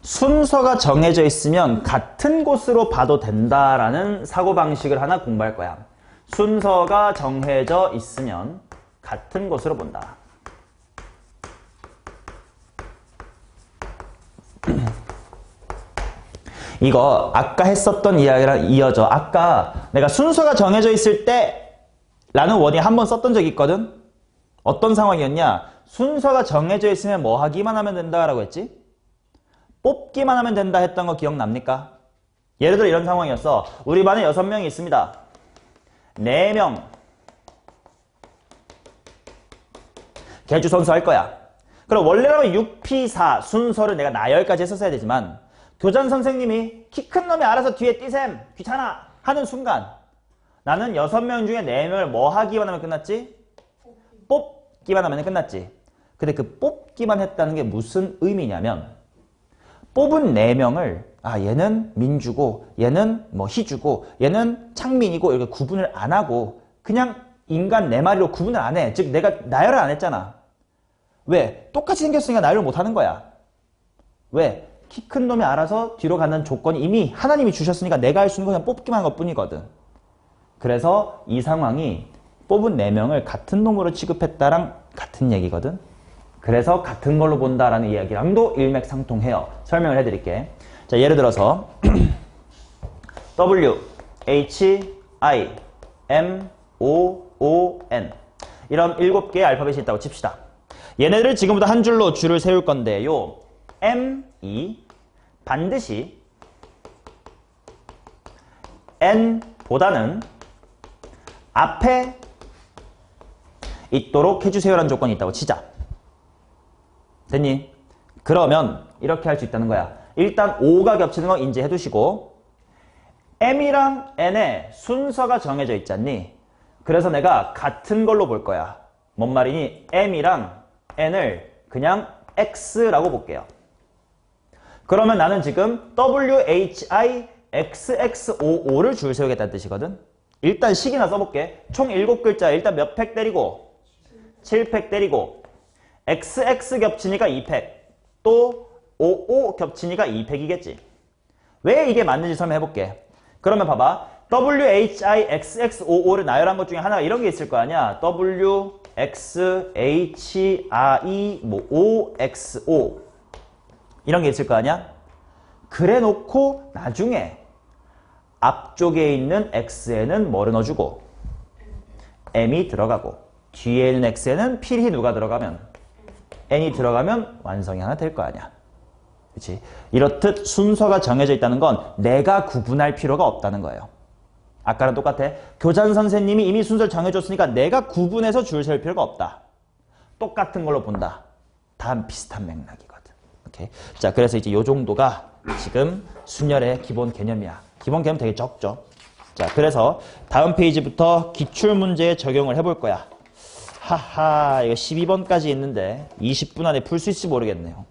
순서가 정해져 있으면 같은 곳으로 봐도 된다라는 사고방식을 하나 공부할 거야. 순서가 정해져 있으면 같은 것으로 본다. 이거 아까 했었던 이야기랑 이어져. 아까 내가 순서가 정해져 있을 때 라는 워딩 한번 썼던 적이 있거든. 어떤 상황이었냐? 순서가 정해져 있으면 뭐 하기만 하면 된다라고 했지? 뽑기만 하면 된다 했던 거 기억납니까? 예를 들어 이런 상황이었어. 우리 반에 6명이 있습니다. 4명 개주 선수 할 거야. 그럼 원래라면 6P4 순서를 내가 나열까지 했었어야 되지만 교장 선생님이 키 큰 놈이 알아서 뒤에 뛰셈 귀찮아 하는 순간 나는 6명 중에 4명을 뭐 하기만 하면 끝났지? 뽑기만 하면 끝났지. 근데 그 뽑기만 했다는 게 무슨 의미냐면 뽑은 4명을 얘는 민주고 얘는 뭐 희주고 얘는 창민이고 이렇게 구분을 안 하고 그냥 인간 4마리로 구분을 안 해. 즉 내가 나열을 안 했잖아. 왜? 똑같이 생겼으니까 나열을 못 하는 거야. 왜? 키 큰 놈이 알아서 뒤로 가는 조건이 이미 하나님이 주셨으니까 내가 할 수 있는 건 그냥 뽑기만 한 것뿐이거든. 그래서 이 상황이 뽑은 4명을 같은 놈으로 취급했다랑 같은 얘기거든. 그래서 같은 걸로 본다라는 이야기랑도 일맥상통해요. 설명을 해드릴게. 자, 예를 들어서 W, H, I, M, O, O, N 이런 7개의 알파벳이 있다고 칩시다. 얘네들을 지금부터 한 줄로 줄을 세울 건데요. M, E 반드시 N보다는 앞에 있도록 해주세요라는 조건이 있다고 치자. 됐니? 그러면 이렇게 할 수 있다는 거야. 일단 O가 겹치는 거 인지해 두시고 M이랑 N의 순서가 정해져 있잖니? 그래서 내가 같은 걸로 볼 거야. 뭔 말이니? M이랑 N을 그냥 X라고 볼게요. 그러면 나는 지금 WHI XXOO를 줄 세우겠다는 뜻이거든. 일단 식이나 써볼게. 총 7글자 일단 몇 팩 때리고 7팩 때리고 XX 겹치니까 2팩 또 OO 겹치니까 2팩이겠지. 왜 이게 맞는지 설명해볼게. 그러면 봐봐. WHIXXOO를 나열한 것 중에 하나가 이런 게 있을 거 아니야. WXHI 뭐 OXO 이런 게 있을 거 아니야. 그래 놓고 나중에 앞쪽에 있는 X에는 뭐를 넣어주고 M이 들어가고 뒤에 있는 X에는 필히 누가 들어가면 N이 들어가면 완성이 하나 될 거 아니야. 그렇지? 이렇듯 순서가 정해져 있다는 건 내가 구분할 필요가 없다는 거예요. 아까랑 똑같아. 교장 선생님이 이미 순서를 정해줬으니까 내가 구분해서 줄 세울 필요가 없다. 똑같은 걸로 본다. 다 비슷한 맥락이거든. 오케이. 자, 그래서 이제 요 정도가 지금 순열의 기본 개념이야. 기본 개념 되게 적죠. 자, 그래서 다음 페이지부터 기출문제에 적용을 해볼 거야. 하하, 이거 12번까지 있는데 20분 안에 풀 수 있을지 모르겠네요.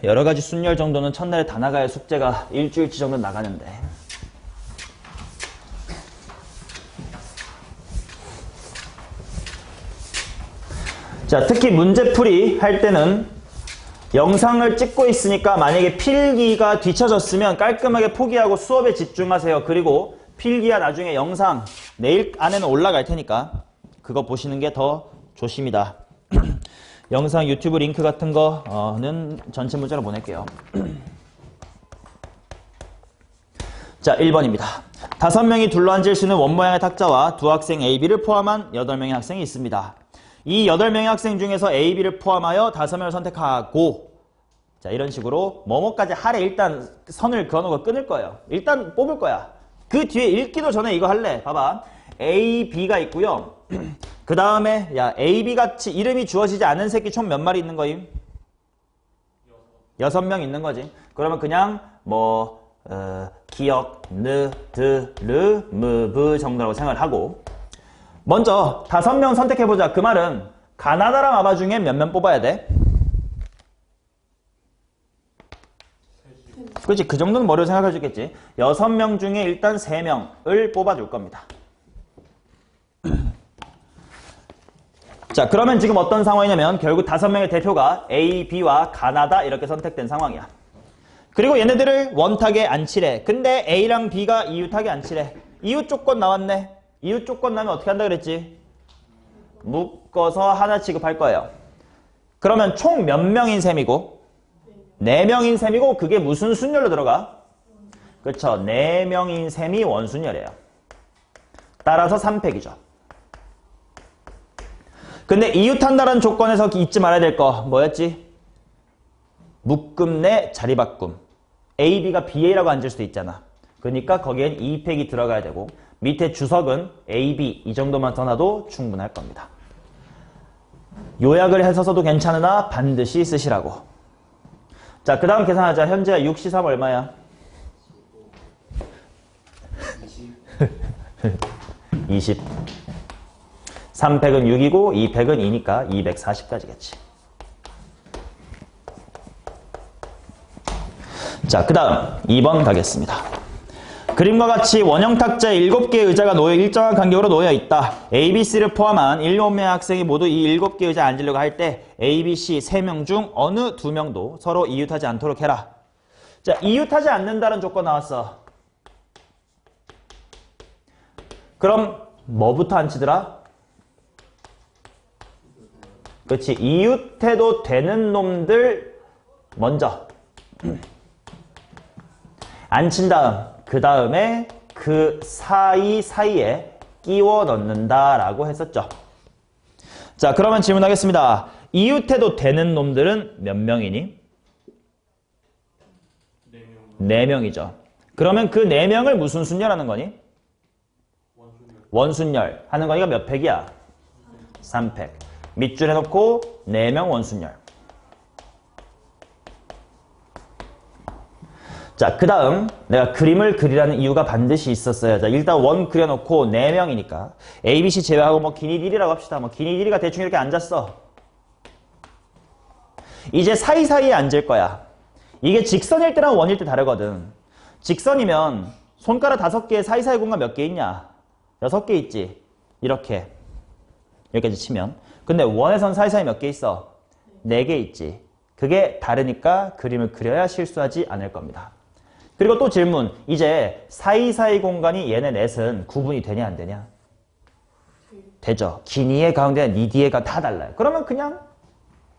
여러 가지 순열 정도는 첫날에 다 나가야 숙제가 일주일치 정도 나가는데. 자, 특히 문제풀이 할 때는 영상을 찍고 있으니까 만약에 필기가 뒤쳐졌으면 깔끔하게 포기하고 수업에 집중하세요. 그리고 필기야 나중에 영상 내일 안에는 올라갈 테니까 그거 보시는 게 더 좋습니다. 영상 유튜브 링크 같은 거는 전체 문자로 보낼게요. 자, 1번입니다. 5명이 둘러앉을 수 있는 원모양의 탁자와 두 학생 A, B를 포함한 8명의 학생이 있습니다. 이 8명의 학생 중에서 A, B를 포함하여 5명을 선택하고, 자, 이런 식으로 뭐뭐까지 하래. 일단 선을 그어놓고 끊을 거예요. 일단 뽑을 거야. 그 뒤에 읽기도 전에 이거 할래. 봐봐. A, B가 있고요. 그 다음에 야 A, B 같이 이름이 주어지지 않은 새끼 총 몇 마리 있는 거임? 6명 있는 거지. 그러면 그냥 뭐 기역, 느, 드, 르, 무, 브 정도라고 생각을 하고 먼저 5명 선택해보자. 그 말은 가나다랑 아바 중에 몇 명 뽑아야 돼? 그렇지. 그 정도는 머리로 생각해 주겠지. 6명 중에 일단 3명을 뽑아줄 겁니다. 자, 그러면 지금 어떤 상황이냐면 결국 5명의 대표가 A, B와 가나다 이렇게 선택된 상황이야. 그리고 얘네들을 원탁에 앉히래. 근데 A랑 B가 이웃탁에 앉히래. 이웃 조건 나왔네. 이웃 조건 나면 어떻게 한다 그랬지? 묶어서 하나 취급할 거예요. 그러면 총 몇 명인 셈이고? 4명인 셈이고 그게 무슨 순열로 들어가? 그렇죠. 4명인 셈이 원순열이에요. 따라서 3팩이죠. 근데 이웃한다는 조건에서 잊지 말아야 될 거 뭐였지? 묶음 내 자리 바꿈. A, B가 BA라고 앉을 수도 있잖아. 그러니까 거기엔 2팩이 들어가야 되고 밑에 주석은 A, B 이 정도만 써놔도 충분할 겁니다. 요약을 해서 써도 괜찮으나 반드시 쓰시라고. 자, 그 다음 계산하자. 현재야 6, 3 얼마야? 20. 3팩은 6이고 2팩은 2니까 240까지겠지. 자, 그 다음 2번 가겠습니다. 그림과 같이 원형 탁자에 7개의 의자가 일정한 간격으로 놓여 있다. A, B, C를 포함한 7명의 학생이 모두 이 7개의 의자에 앉으려고 할 때 A, B, C 3명 중 어느 2명도 서로 이웃하지 않도록 해라. 자, 이웃하지 않는다는 조건 나왔어. 그럼 뭐부터 앉히더라? 그렇지. 이웃해도 되는 놈들 먼저 앉힌 다음 그 다음에 그 사이에 끼워 넣는다라고 했었죠. 자, 그러면 질문하겠습니다. 이웃해도 되는 놈들은 몇 명이니? 4명이죠. 그러면 그 4명을 무슨 순열하는 거니? 원순열 하는 거니까 몇 팩이야? 3팩. 밑줄 해놓고 4명 원순열. 자, 그 다음 내가 그림을 그리라는 이유가 반드시 있었어요. 자, 일단 원 그려놓고 4명이니까 A, B, C 제외하고 뭐 길이 1이라고 합시다. 뭐 길이 1이가 대충 이렇게 앉았어. 이제 사이사이에 앉을 거야. 이게 직선일 때랑 원일 때 다르거든. 직선이면 손가락 5개에 사이사이 공간 몇 개 있냐? 6개 있지. 이렇게 여기까지 치면. 근데 원에선 사이사이 몇 개 있어? 4개 있지. 그게 다르니까 그림을 그려야 실수하지 않을 겁니다. 그리고 또 질문. 이제 사이사이 공간이 얘네 넷은 구분이 되냐 안 되냐? 되죠. 기니의 가운데 니디에가 다 달라요. 그러면 그냥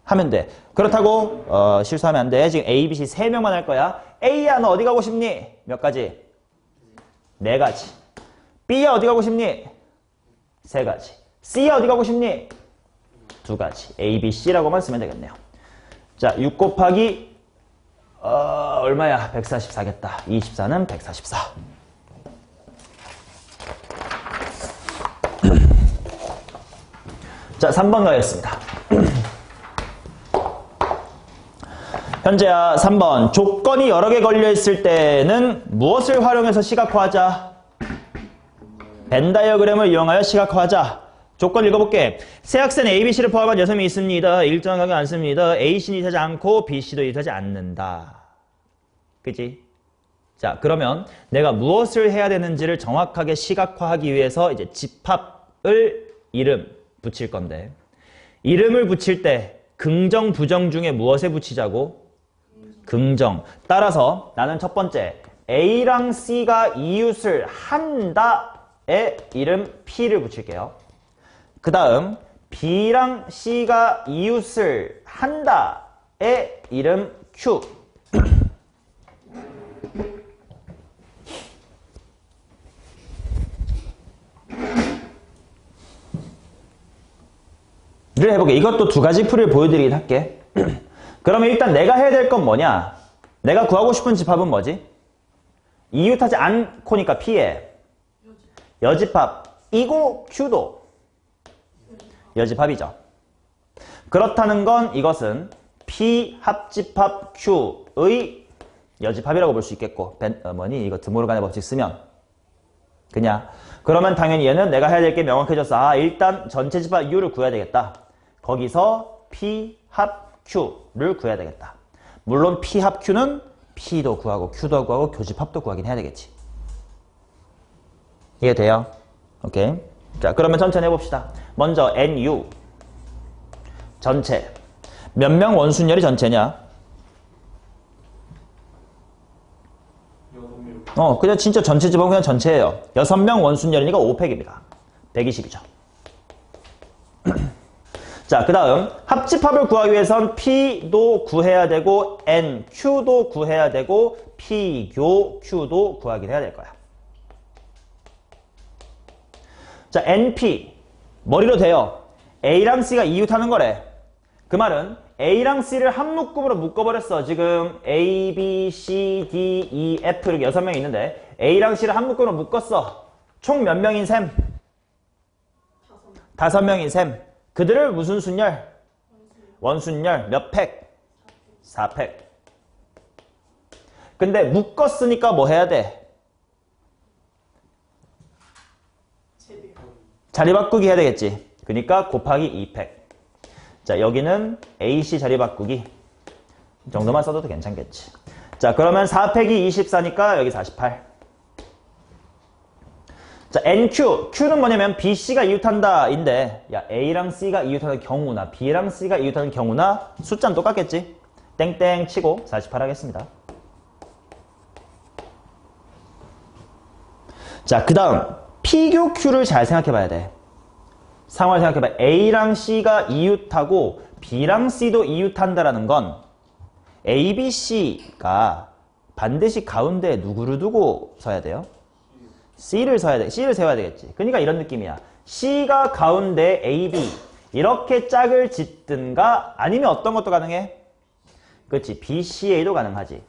하면 돼. 그렇다고 실수하면 안 돼. 지금 A, B, C 3명만 할 거야. A야 너 어디 가고 싶니? 몇 가지? 4가지. B야 어디 가고 싶니? 3가지. C야 어디 가고 싶니? 2가지. A, B, C라고만 쓰면 되겠네요. 자, 6 곱하기 얼마야? 144겠다. 24는 144. 자, 3번 가겠습니다. 현재야 3번. 조건이 여러 개 걸려있을 때는 무엇을 활용해서 시각화하자? 벤 다이어그램을 이용하여 시각화하자. 조건 읽어볼게. 세 학생 ABC를 포함한 6명이 있습니다. 일정한 간격 않습니다. A씨는 이웃하지 않고 B씨도 이웃하지 않는다. 그치? 자, 그러면 내가 무엇을 해야 되는지를 정확하게 시각화하기 위해서 이제 집합을 이름 붙일 건데, 이름을 붙일 때 긍정, 부정 중에 무엇에 붙이자고? 긍정. 따라서 나는 첫 번째 A랑 C가 이웃을 한다의 이름 P를 붙일게요. 그 다음 B랑 C가 이웃을 한다의 이름 Q. 를 해볼게. 이것도 2가지 풀이를 보여드리긴 할게. 그러면 일단 내가 해야 될 건 뭐냐? 내가 구하고 싶은 집합은 뭐지? 이웃하지 않고니까 P에 여집합. 이고 Q도 여집합이죠. 그렇다는 건 이것은 P 합집합 Q의 여집합이라고 볼 수 있겠고, 이거 드모르간의 법칙 쓰면 그냥. 그러면 당연히 얘는 내가 해야 될 게 명확해졌어. 아, 일단 전체 집합 U를 구해야 되겠다. 거기서 P 합 Q를 구해야 되겠다. 물론 P 합 Q는 P도 구하고 Q도 구하고 교집합도 구하긴 해야 되겠지. 이해돼요? 오케이. 자, 그러면 천천히 해봅시다. 먼저 NU 전체. 몇 명 원순열이 전체냐? 6명. 그냥 진짜 전체 집합은 그냥 전체예요. 6명 원순열이니까 5팩입니다. 120이죠. 자, 그 다음 합집합을 구하기 위해선 P도 구해야 되고 NQ도 구해야 되고 P교 Q도 구하긴 해야 될 거야. 자, NP 머리로 돼요. A랑 C가 이웃하는 거래. 그 말은 A랑 C를 한 묶음으로 묶어버렸어. 지금 A, B, C, D, E, F 이렇게 6명이 있는데 A랑 C를 한 묶음으로 묶었어. 총 몇 명인 셈? 5명인 셈. 그들을 무슨 순열? 원순열. 몇 팩? 4팩. 근데 묶었으니까 뭐 해야 돼? 자리 바꾸기 해야 되겠지. 그러니까 곱하기 2팩. 자, 여기는 AC 자리 바꾸기. 이 정도만 써도 괜찮겠지. 자, 그러면 4팩이 24니까 여기 48. 자, NQ. Q는 뭐냐면 BC가 이웃한다 인데, 야, A랑 C가 이웃하는 경우나 B랑 C가 이웃하는 경우나 숫자는 똑같겠지? 땡땡 치고 48 하겠습니다. 자, 그 다음 P교 Q를 잘 생각해 봐야 돼. 상황을 생각해 봐. A랑 C가 이웃하고 B랑 C도 이웃한다라는 건 A, B, C가 반드시 가운데에 누구를 두고 서야 돼요? C를 서야 돼. C를 세워야 되겠지. 그러니까 이런 느낌이야. C가 가운데 A, B 이렇게 짝을 짓든가 아니면 어떤 것도 가능해? 그렇지. B, C, A도 가능하지.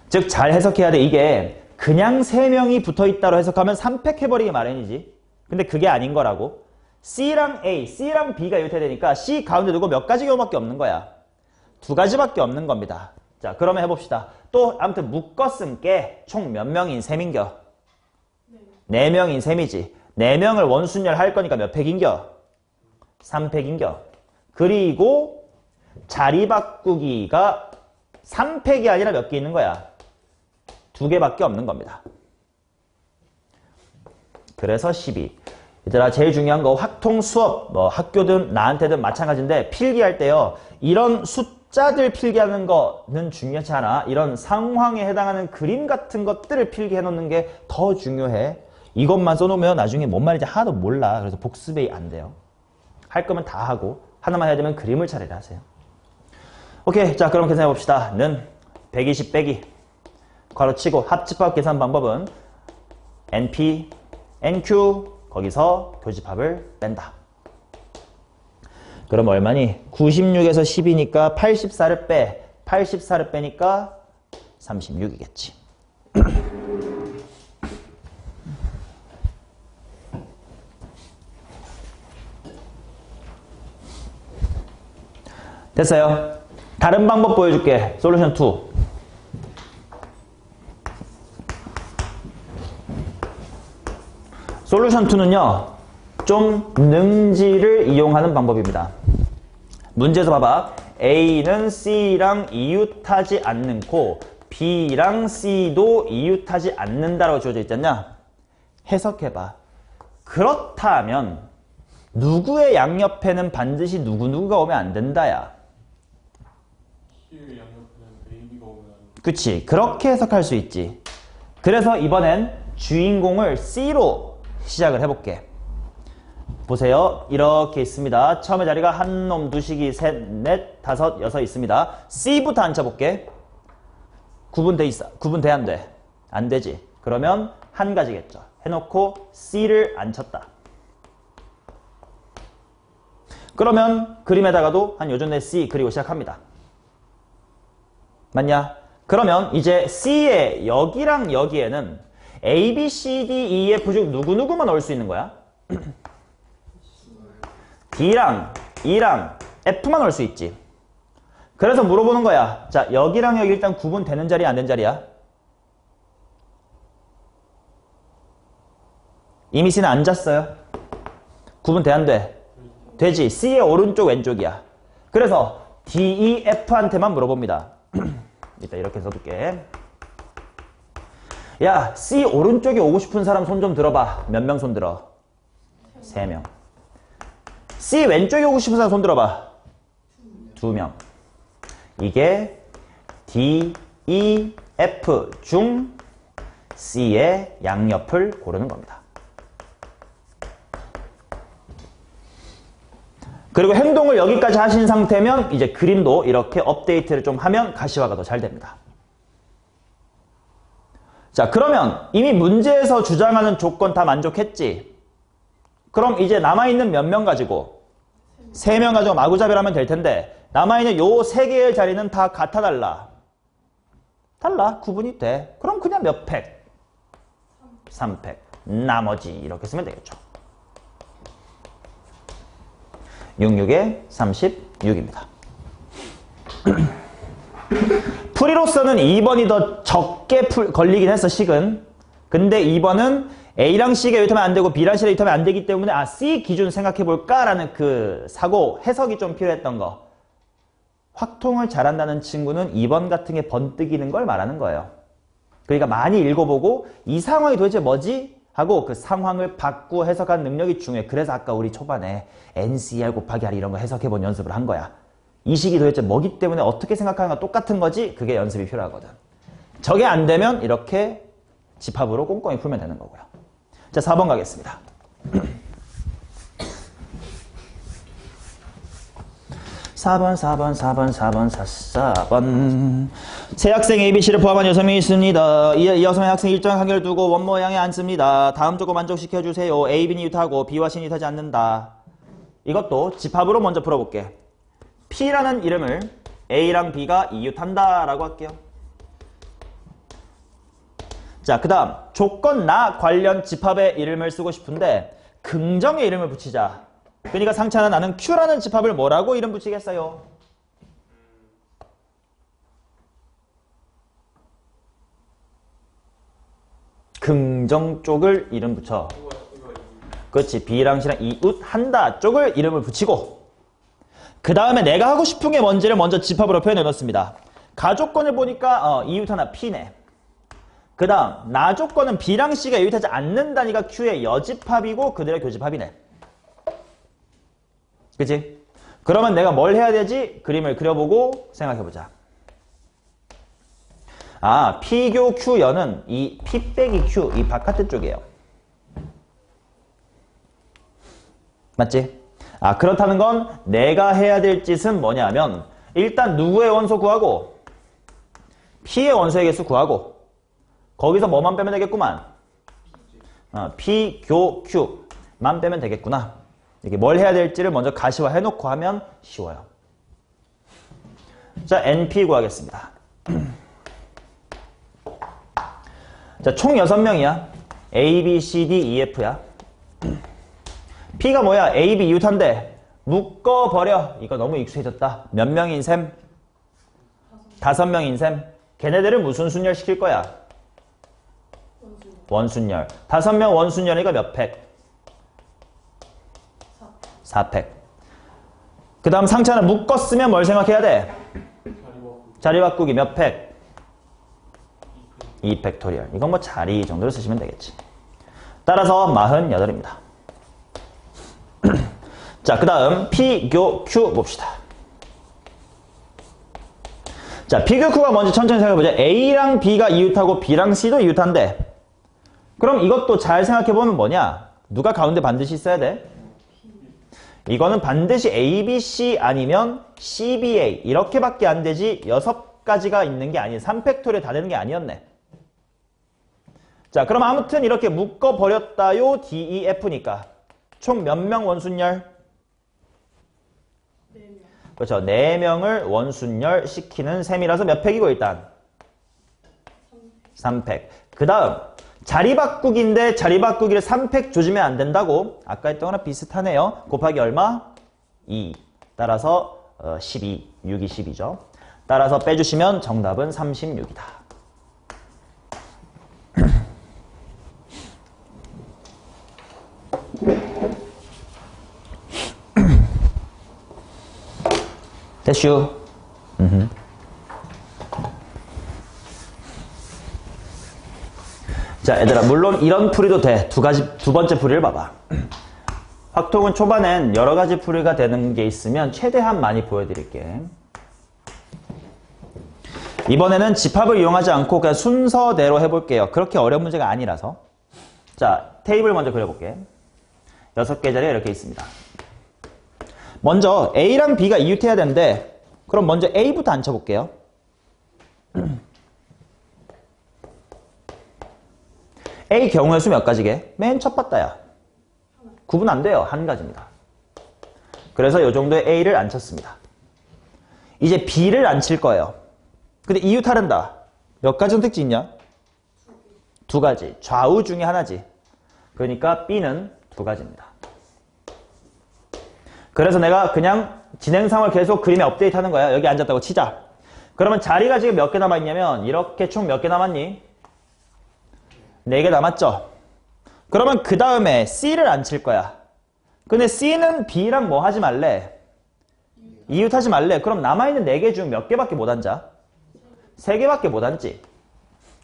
즉 잘 해석해야 돼. 이게 그냥 3명이 붙어있다로 해석하면 3팩 해버리기 마련이지. 근데 그게 아닌 거라고. C랑 A, C랑 B가 이웃해야 되니까 C 가운데 두고 몇 가지 경우밖에 없는 거야. 2가지밖에 없는 겁니다. 자, 그러면 해봅시다. 또 아무튼 묶었은 게 총 몇 명인 셈인겨? 4명인 셈이지. 4명을 원순열 할 거니까 몇 팩인겨? 3팩인겨. 그리고 자리 바꾸기가 3팩이 아니라 몇 개 있는 거야? 2개밖에 없는 겁니다. 그래서 12. 얘들아, 제일 중요한 거 확통 수업, 뭐 학교든 나한테든 마찬가지인데 필기할 때요. 이런 숫자들 필기하는 거는 중요하지 않아. 이런 상황에 해당하는 그림 같은 것들을 필기해 놓는 게 더 중요해. 이것만 써놓으면 나중에 뭔 말인지 하나도 몰라. 그래서 복습이 안 돼요. 할 거면 다 하고 하나만 해야 되면 그림을 차례를 하세요. 오케이. 자, 그럼 계산해 봅시다. 는 120 빼기 괄호치고 합집합 계산 방법은 NP, NQ 거기서 교집합을 뺀다. 그럼 얼마니? 96에서 10이니까 84를 빼. 84를 빼니까 36이겠지. 됐어요. 다른 방법 보여줄게. 솔루션 2. 솔루션 2는요. 좀 능지를 이용하는 방법입니다. 문제에서 봐봐. A는 C랑 이웃하지 않는고 B랑 C도 이웃하지 않는다라고 주어져 있잖냐. 해석해봐. 그렇다면 누구의 양옆에는 반드시 누구누구가 오면 안 된다야. C의 양옆에는 AB가 오면 안 돼. 그치. 그렇게 해석할 수 있지. 그래서 이번엔 주인공을 C로 시작을 해볼게. 보세요. 이렇게 있습니다. 처음에 자리가 한 놈, 두식이, 셋, 넷, 다섯, 여섯 있습니다. C부터 앉혀볼게. 구분돼 있어. 구분돼 안 돼? 안 되지. 그러면 한 가지겠죠. 해놓고 C를 앉혔다. 그러면 그림에다가도 한 요전에 C 그리고 시작합니다. 맞냐? 그러면 이제 C의 여기랑 여기에는 A, B, C, D, E, F 중 누구누구만 올 수 있는 거야? D랑 E랑 F만 올 수 있지. 그래서 물어보는 거야. 자, 여기랑 여기 일단 구분되는 자리야, 안 된 자리야? 이미 C는 앉았어요. 구분돼, 안 돼? 되지. C의 오른쪽, 왼쪽이야. 그래서 D, E, F한테만 물어봅니다. 이따 이렇게 써둘게. 야, C 오른쪽에 오고 싶은 사람 손 좀 들어봐. 몇 명 손 들어? 3명. C 왼쪽에 오고 싶은 사람 손 들어봐. 2명. 이게 D, E, F 중 C의 양옆을 고르는 겁니다. 그리고 행동을 여기까지 하신 상태면 이제 그림도 이렇게 업데이트를 좀 하면 가시화가 더 잘 됩니다. 자, 그러면 이미 문제에서 주장하는 조건 다 만족했지? 그럼 이제 남아있는 몇 명 가지고 3명 가지고 마구잡이를 하면 될 텐데 남아있는 요 3개의 자리는 다 같아 달라? 달라. 구분이 돼. 그럼 그냥 몇 팩? 3팩. 나머지 이렇게 쓰면 되겠죠. 66에 36입니다. 풀이로서는 2번이 더 적게 걸리긴 했어, 식은. 근데 2번은 A랑 C가 유입하면 안 되고 B랑 C가 유입하면 안 되기 때문에 C 기준 생각해 볼까라는 그 사고, 해석이 좀 필요했던 거. 확통을 잘한다는 친구는 2번 같은 게 번뜩이는 걸 말하는 거예요. 그러니까 많이 읽어보고 이 상황이 도대체 뭐지? 하고 그 상황을 바꾸어 해석하는 능력이 중요해. 그래서 아까 우리 초반에 NCR 곱하기 R 이런 거 해석해본 연습을 한 거야. 이 식이 도대체 뭐기 때문에 어떻게 생각하는가 똑같은 거지? 그게 연습이 필요하거든. 저게 안 되면 이렇게 집합으로 꼼꼼히 풀면 되는 거고요. 자, 4번 가겠습니다. 4번. 세 학생 ABC를 포함한 6명이 있습니다. 이 6명의 학생 일정 간격을 두고 원 모양에 앉습니다. 다음 조건 만족시켜주세요. A, B는 유타하고 B와 C는 유타하지 않는다. 이것도 집합으로 먼저 풀어볼게. P라는 이름을 A랑 B가 이웃한다 라고 할게요. 자, 그 다음 조건 나 관련 집합의 이름을 쓰고 싶은데 긍정의 이름을 붙이자. 그러니까 상찬아 나는 Q라는 집합을 뭐라고 이름 붙이겠어요? 긍정 쪽을 이름 붙여. 그렇지. B랑 C랑 이웃한다 쪽을 이름을 붙이고 그 다음에 내가 하고 싶은 게 뭔지를 먼저 집합으로 표현해 놓습니다. 가조건을 보니까 이웃하나 P네. 그 다음 나 조건은 B랑 C가 이웃하지 않는다니까 Q의 여집합이고 그들의 교집합이네. 그치? 그러면 내가 뭘 해야 되지? 그림을 그려보고 생각해보자. 아, P교 Q연은 이 P 빼기 Q, 이 바깥의 쪽이에요. 맞지? 아, 그렇다는 건 내가 해야 될 짓은 뭐냐면 일단 누구의 원소 구하고 P의 원소의 개수 구하고 거기서 뭐만 빼면 되겠구만. P교 Q만 빼면 되겠구나. 이게 뭘 해야 될지를 먼저 가시화 해놓고 하면 쉬워요. 자, NP 구하겠습니다. 자, 총 6명이야. A, B, C, D, E, F야. P가 뭐야? A, B 이웃한데 묶어버려. 이거 너무 익숙해졌다. 몇 명인 셈? 5명인 셈. 걔네들을 무슨 순열 시킬 거야? 원순열. 5명 원순열이니까 몇 팩? 4팩. 그 다음 상차는 묶었으면 뭘 생각해야 돼? 자리 바꾸기 몇 팩? 2팩토리얼. 이건 뭐 자리 정도로 쓰시면 되겠지. 따라서 48입니다. 자, 그 다음 P교 Q 봅시다. 자, P교 Q가 먼저 천천히 생각해보자. A랑 B가 이웃하고 B랑 C도 이웃한데 그럼 이것도 잘 생각해보면 뭐냐? 누가 가운데 반드시 있어야 돼? 이거는 반드시 A, B, C 아니면 C, B, A 이렇게밖에 안 되지 6가지가 있는 게 아니에요. 3팩토리얼 다 되는 게 아니었네. 자, 그럼 아무튼 이렇게 묶어버렸다요. D, E, F니까 총 몇 명 원순열? 4명. 그렇죠. 4명을 원순열 시키는 셈이라서 몇 팩이고 일단? 3팩. 그 다음 자리 바꾸기인데 자리 바꾸기를 3팩 조지면 안 된다고? 아까 했던 거랑 비슷하네요. 곱하기 얼마? 2. 따라서 12. 6이 12죠. 따라서 빼주시면 정답은 36이다. 됐슈. 자, 얘들아, 물론 이런 풀이도 돼. 두 번째 풀이를 봐봐. 확통은 초반엔 여러 가지 풀이가 되는 게 있으면 최대한 많이 보여드릴게. 이번에는 집합을 이용하지 않고 그냥 순서대로 해볼게요. 그렇게 어려운 문제가 아니라서. 자, 테이블 먼저 그려볼게. 6개 자리가 이렇게 있습니다. 먼저 A랑 B가 이웃해야 되는데 그럼 먼저 A부터 앉혀볼게요. A 경우의 수 몇 가지게? 맨 첫 봤다야. 구분 안 돼요. 한 가지입니다. 그래서 이 정도의 A를 앉혔습니다. 이제 B를 앉힐 거예요. 근데 이웃하른다. 몇 가지 선택지 있냐? 2가지. 좌우 중에 하나지. 그러니까 B는 2가지입니다. 그래서 내가 그냥 진행 상황을 계속 그림에 업데이트 하는 거야. 여기 앉았다고 치자. 그러면 자리가 지금 몇 개 남아있냐면 이렇게 총 몇 개 남았니? 4개 남았죠? 그러면 그 다음에 C를 앉힐 거야. 근데 C는 B랑 뭐 하지 말래? 이웃하지 말래. 그럼 남아있는 4개 중 몇 개밖에 못 앉아? 3개밖에 못 앉지.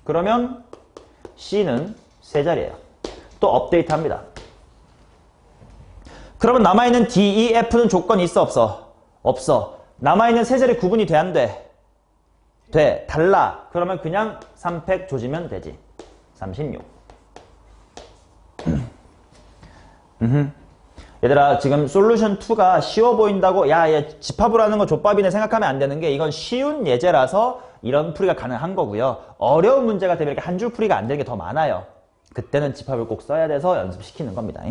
그러면 C는 3자리예요. 또 업데이트 합니다. 그러면 남아있는 D, E, F는 조건이 있어 없어? 없어. 남아있는 3자리 구분이 돼 안 돼? 돼. 달라. 그러면 그냥 3팩 조지면 되지. 36. 얘들아 지금 솔루션 2가 쉬워 보인다고 야 집합으로 하는 거 족밥이네 생각하면 안 되는 게 이건 쉬운 예제라서 이런 풀이가 가능한 거고요. 어려운 문제가 되면 이렇게 한 줄 풀이가 안 되는 게 더 많아요. 그때는 집합을 꼭 써야 돼서 연습시키는 겁니다.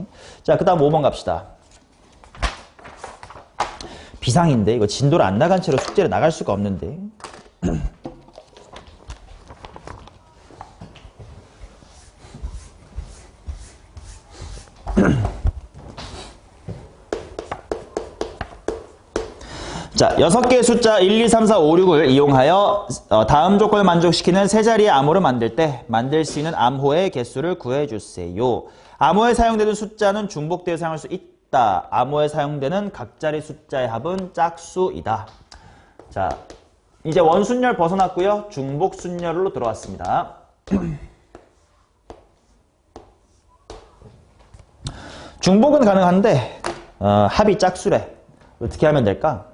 자, 그 다음 5번 갑시다. 비상인데 이거 진도를 안 나간 채로 숙제를 나갈 수가 없는데. 자, 6개의 숫자 1, 2, 3, 4, 5, 6을 이용하여 다음 조건을 만족시키는 세 자리의 암호를 만들 때 만들 수 있는 암호의 개수를 구해주세요. 암호에 사용되는 숫자는 중복되어 사용할 수 있다. 암호에 사용되는 각 자리 숫자의 합은 짝수이다. 자, 이제 원순열 벗어났고요. 중복순열로 들어왔습니다. 중복은 가능한데 합이 짝수래. 어떻게 하면 될까?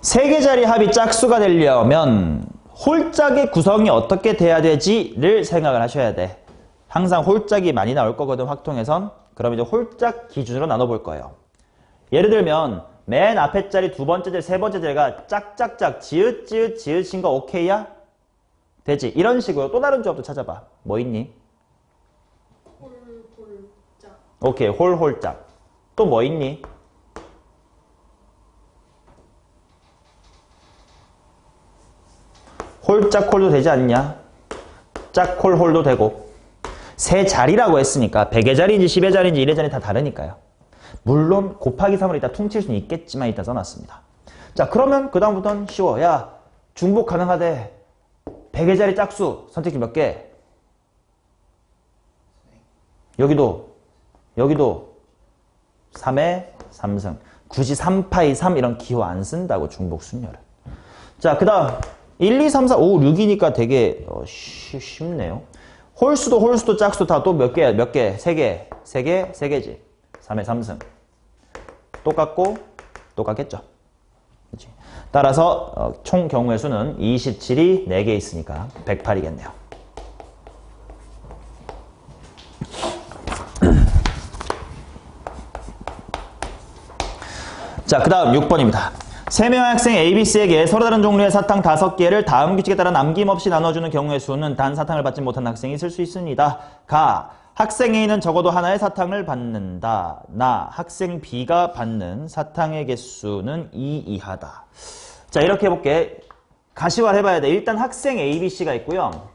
세 개 자리 합이 짝수가 되려면 홀짝의 구성이 어떻게 돼야 되지를 생각을 하셔야 돼. 항상 홀짝이 많이 나올 거거든, 확통에선. 그럼 이제 홀짝 기준으로 나눠볼 거예요. 예를 들면 맨 앞에 자리, 두 번째 자리, 세 번째 자리가 짝짝짝 지읒지읒 지읒인 거 오케이야? 되지. 이런 식으로 또 다른 조합도 찾아봐. 뭐 있니? 홀짝. 오케이, 홀홀짝. 또 뭐 있니? 홀짝홀도 되지 않냐? 짝홀홀도 되고. 세 자리라고 했으니까 100의 자리인지 10의 자리인지 1의 자리 다 다르니까요. 물론 곱하기 3을 이따 퉁칠 수는 있겠지만 이따 써놨습니다. 자, 그러면 그 다음부터는 쉬워. 야, 중복 가능하대. 100의 자리 짝수 선택지 몇 개? 여기도 3의 3승. 굳이 3파이 3 이런 기호 안 쓴다고 중복 순열을. 자, 그 다음 1, 2, 3, 4, 5, 6이니까 되게 쉽네요. 홀수도 짝수 다 또 몇 개? 3개. 3개지. 3의 3승. 똑같고 똑같겠죠. 그치? 따라서 총 경우의 수는 27이 4개 있으니까 108이겠네요. 자, 그 다음 6번입니다. 3명의 학생 A, B, C에게 서로 다른 종류의 사탕 5개를 다음 규칙에 따라 남김없이 나눠주는 경우의 수는 단 사탕을 받지 못한 학생이 있을 수 있습니다. 가. 학생 A는 적어도 하나의 사탕을 받는다. 나. 학생 B가 받는 사탕의 개수는 2 이하다. 자, 이렇게 해볼게. 가시화를 해봐야 돼. 일단 학생 A, B, C가 있고요.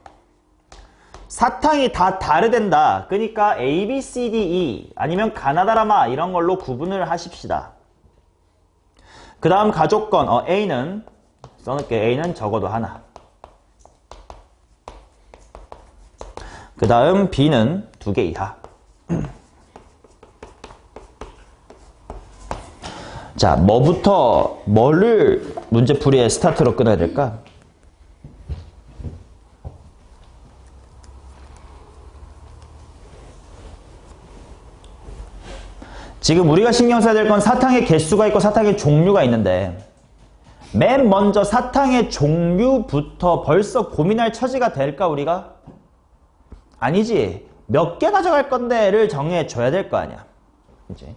사탕이 다 다르댄다. 그러니까 A, B, C, D, E 아니면 가나다라마 이런 걸로 구분을 하십시다. 그 다음 가족권 A는 써놓을게. A는 적어도 하나. 그 다음 B는 2개 이하. 자, 뭐를 문제풀이의 스타트로 끊어야 될까? 지금 우리가 신경 써야 될 건 사탕의 개수가 있고 사탕의 종류가 있는데 맨 먼저 사탕의 종류부터 벌써 고민할 처지가 될까 우리가? 아니지. 몇 개 가져갈 건데를 정해줘야 될 거 아니야. 그치?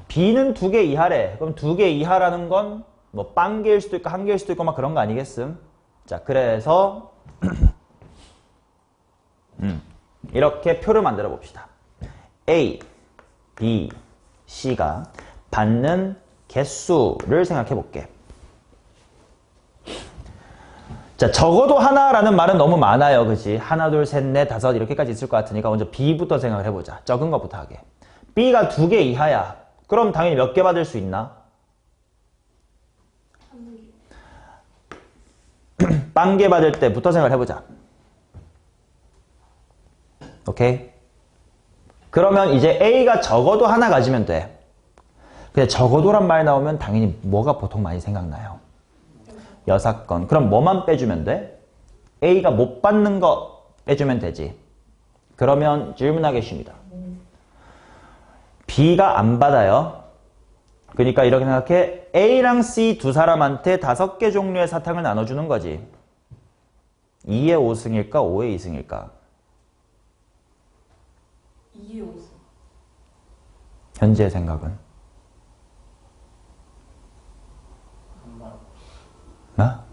B는 2개 이하래. 그럼 2개 이하라는 건 뭐 빵 개일 수도 있고 한 개일 수도 있고 막 그런 거 아니겠음? 자, 그래서 이렇게 표를 만들어 봅시다. A, B, C가 받는 개수를 생각해 볼게. 자, 적어도 하나라는 말은 너무 많아요. 그치? 하나, 둘, 셋, 넷, 다섯 이렇게까지 있을 것 같으니까 먼저 B부터 생각을 해보자. 적은 것부터 하게. B가 2개 이하야. 그럼 당연히 몇 개 받을 수 있나? 빵개 받을 때부터 생각을 해보자. 오케이? 그러면 이제 A가 적어도 하나 가지면 돼. 근데 적어도란 말 나오면 당연히 뭐가 보통 많이 생각나요? 6건. 그럼 뭐만 빼주면 돼? A가 못 받는 거 빼주면 되지. 그러면 질문하겠습니다. B가 안 받아요. 그러니까 이렇게 생각해. A랑 C 두 사람한테 5개 종류의 사탕을 나눠주는 거지. 2의 5승일까? 5의 2승일까? 2의 5승. 현재의 생각은? 나?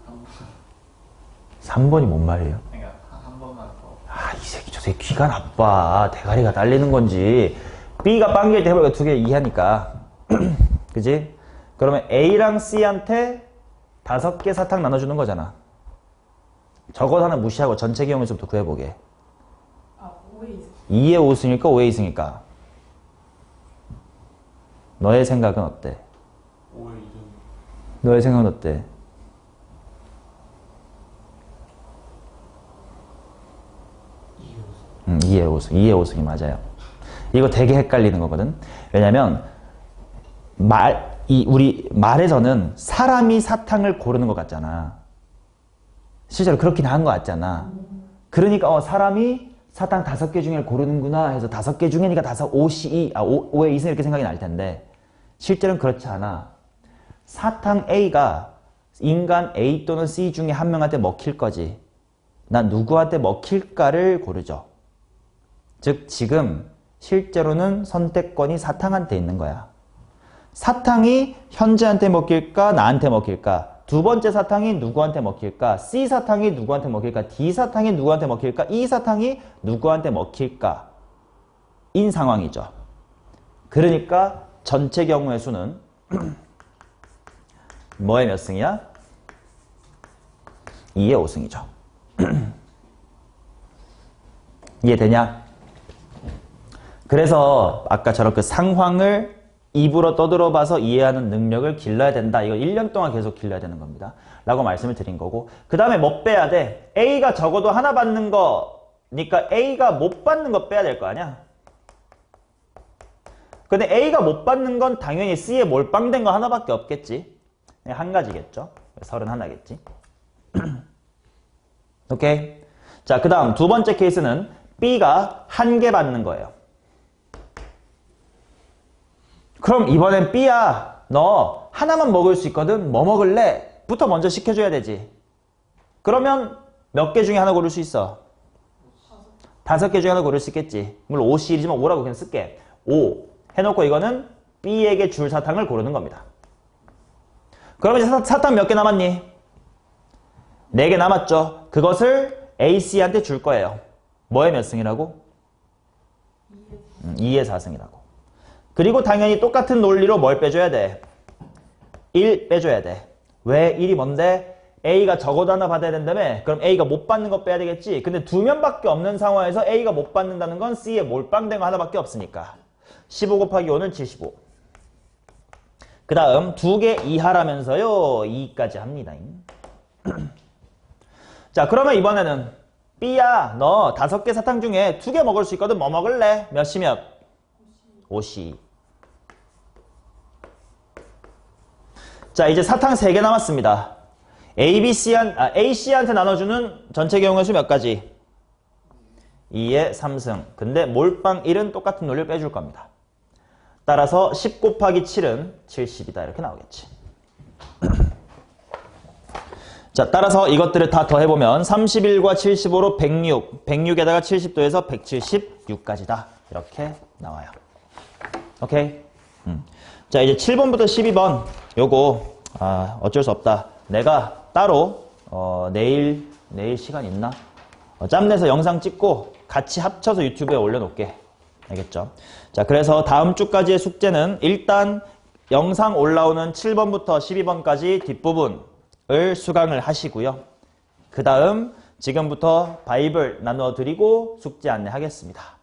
3번이 뭔 말이에요? 그러니까 한 번만 더. 아, 이 새끼 저 새끼 귀가 나빠. 대가리가 딸리는 건지. B가 빵개일 때 해보니까 2개 이하니까. 그지? 그러면 A랑 C한테 5개 사탕 나눠주는 거잖아. 적어도 하나 무시하고 전체 경우에서부터 구해보게. 아, 5의 2승. 2의 5승일까? 5의 2승일까? 너의 생각은 어때? 5의 2승. 너의 생각은 어때? 2의 5승. 2의 5승이 맞아요. 이거 되게 헷갈리는 거거든. 왜냐면 우리 말에서는 사람이 사탕을 고르는 것 같잖아. 실제로 그렇긴 한 것 같잖아. 그러니까 사람이 사탕 5개 중에 고르는구나 해서 5개 중에니까 5의 2승 이렇게 생각이 날 텐데 실제로는 그렇지 않아. 사탕 A가 인간 A 또는 C 중에 한 명한테 먹힐 거지. 난 누구한테 먹힐까를 고르죠. 즉 지금 실제로는 선택권이 사탕한테 있는 거야. 사탕이 현재한테 먹힐까? 나한테 먹힐까? 두 번째 사탕이 누구한테 먹힐까? C 사탕이 누구한테 먹힐까? D 사탕이 누구한테 먹힐까? E 사탕이 누구한테 먹힐까? 인 상황이죠. 그러니까 전체 경우의 수는 뭐의 몇 승이야? 2의 5승이죠. 이해되냐? 그래서 아까처럼 그 상황을 입으로 떠들어 봐서 이해하는 능력을 길러야 된다. 이거 1년 동안 계속 길러야 되는 겁니다. 라고 말씀을 드린 거고. 그 다음에 뭐 빼야 돼? A가 적어도 하나 받는 거니까 A가 못 받는 거 빼야 될 거 아니야? 근데 A가 못 받는 건 당연히 C에 몰빵된 거 하나밖에 없겠지. 한 가지겠죠. 31겠지. 오케이. 자, 그 다음 두 번째 케이스는 B가 1개 받는 거예요. 그럼 이번엔 B야, 너 하나만 먹을 수 있거든? 뭐 먹을래? 부터 먼저 시켜줘야 되지. 그러면 몇 개 중에 하나 고를 수 있어? 5개 중에 하나 고를 수 있겠지. 물론 5시1이지만 5라고 그냥 쓸게. 5 해놓고 이거는 B에게 줄 사탕을 고르는 겁니다. 그러면 이제 사탕 몇 개 남았니? 4개 남았죠. 그것을 A, C한테 줄 거예요. 뭐의 몇 승이라고? 2의 4승이라고. 그리고 당연히 똑같은 논리로 뭘 빼줘야 돼? 1 빼줘야 돼. 왜 1이 뭔데? A가 적어도 하나 받아야 된다며? 그럼 A가 못 받는 거 빼야 되겠지? 근데 2명밖에 없는 상황에서 A가 못 받는다는 건 C에 몰빵된 거 하나밖에 없으니까. 15 곱하기 5는 75. 그 다음 2개 이하라면서요. 2까지 합니다. 자, 그러면 이번에는 B야, 너 5개 사탕 중에 2개 먹을 수 있거든. 뭐 먹을래? 몇 시 몇? 5시. 자, 이제 사탕 3개 남았습니다. A, C한테 나눠주는 전체 경우의 수 몇 가지? 2의 3승. 근데 몰빵 1은 똑같은 논리를 빼줄 겁니다. 따라서 10 곱하기 7은 70이다. 이렇게 나오겠지. 자, 따라서 이것들을 다 더해보면 31과 75로 106, 106에다가 70 더해서 176까지다. 이렇게 나와요. 오케이? 자, 이제 7번부터 12번 요거 어쩔 수 없다. 내가 따로 내일 시간 있나? 짬내서 영상 찍고 같이 합쳐서 유튜브에 올려놓을게. 알겠죠? 자, 그래서 다음 주까지의 숙제는 일단 영상 올라오는 7번부터 12번까지 뒷부분을 수강을 하시고요. 그 다음 지금부터 바이블 나누어 드리고 숙제 안내하겠습니다.